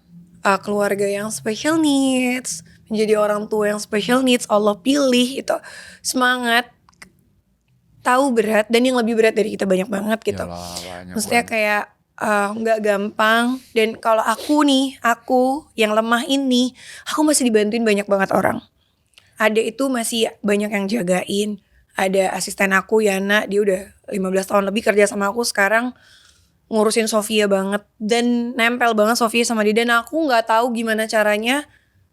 keluarga yang special needs, menjadi orang tua yang special needs, Allah pilih itu. Semangat, tahu berat, dan yang lebih berat dari kita banyak banget gitu. Yalah, banyak Maksudnya banget. kayak nggak gampang. Dan kalau aku yang lemah ini, aku masih dibantuin banyak banget orang. Ada itu masih banyak yang jagain. Ada asisten aku Yana, dia udah 15 tahun lebih kerja sama aku, sekarang ngurusin Sofia banget dan nempel banget Sofia sama dia. Dan aku nggak tahu gimana caranya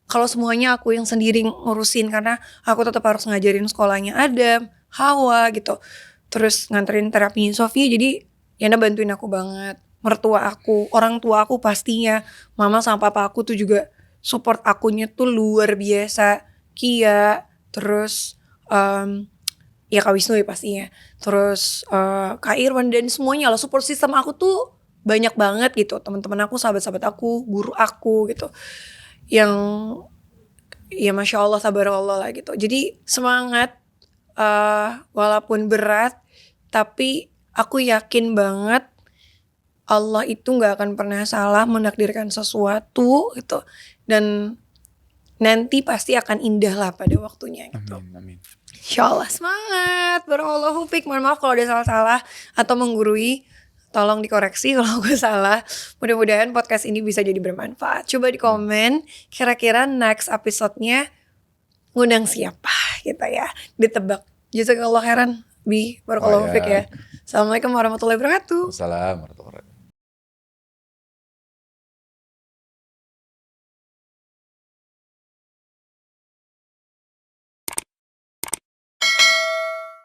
kalau semuanya aku yang sendiri ngurusin, karena aku tetap harus ngajarin sekolahnya Adam, Hawa gitu, terus nganterin terapi Sofia. Jadi Yana bantuin aku banget. Mertua aku, orang tua aku pastinya, mama sama papa aku tuh juga support akunya tuh luar biasa. Kia, terus ya Kak Wisnu ya pastinya, terus Kak Irwan, dan semuanya lah. Support system aku tuh banyak banget gitu. Teman-teman aku, sahabat-sahabat aku, guru aku gitu, yang ya Masya Allah, tabarakallah lah gitu. Jadi semangat, walaupun berat, tapi aku yakin banget Allah itu gak akan pernah salah menakdirkan sesuatu gitu. Dan nanti pasti akan indah lah pada waktunya gitu. Amin. Insya Allah, semangat. Barakallahu fiik. Mohon maaf kalau ada salah-salah atau menggurui, tolong dikoreksi kalau gue salah. Mudah-mudahan podcast ini bisa jadi bermanfaat. Coba di komen kira-kira next episode-nya ngundang siapa gitu ya. Ditebak. Jazakallah khairan Bi. Barakallahu fiik ya. Assalamualaikum warahmatullahi wabarakatuh. Assalamualaikum warahmatullahi wabarakatuh.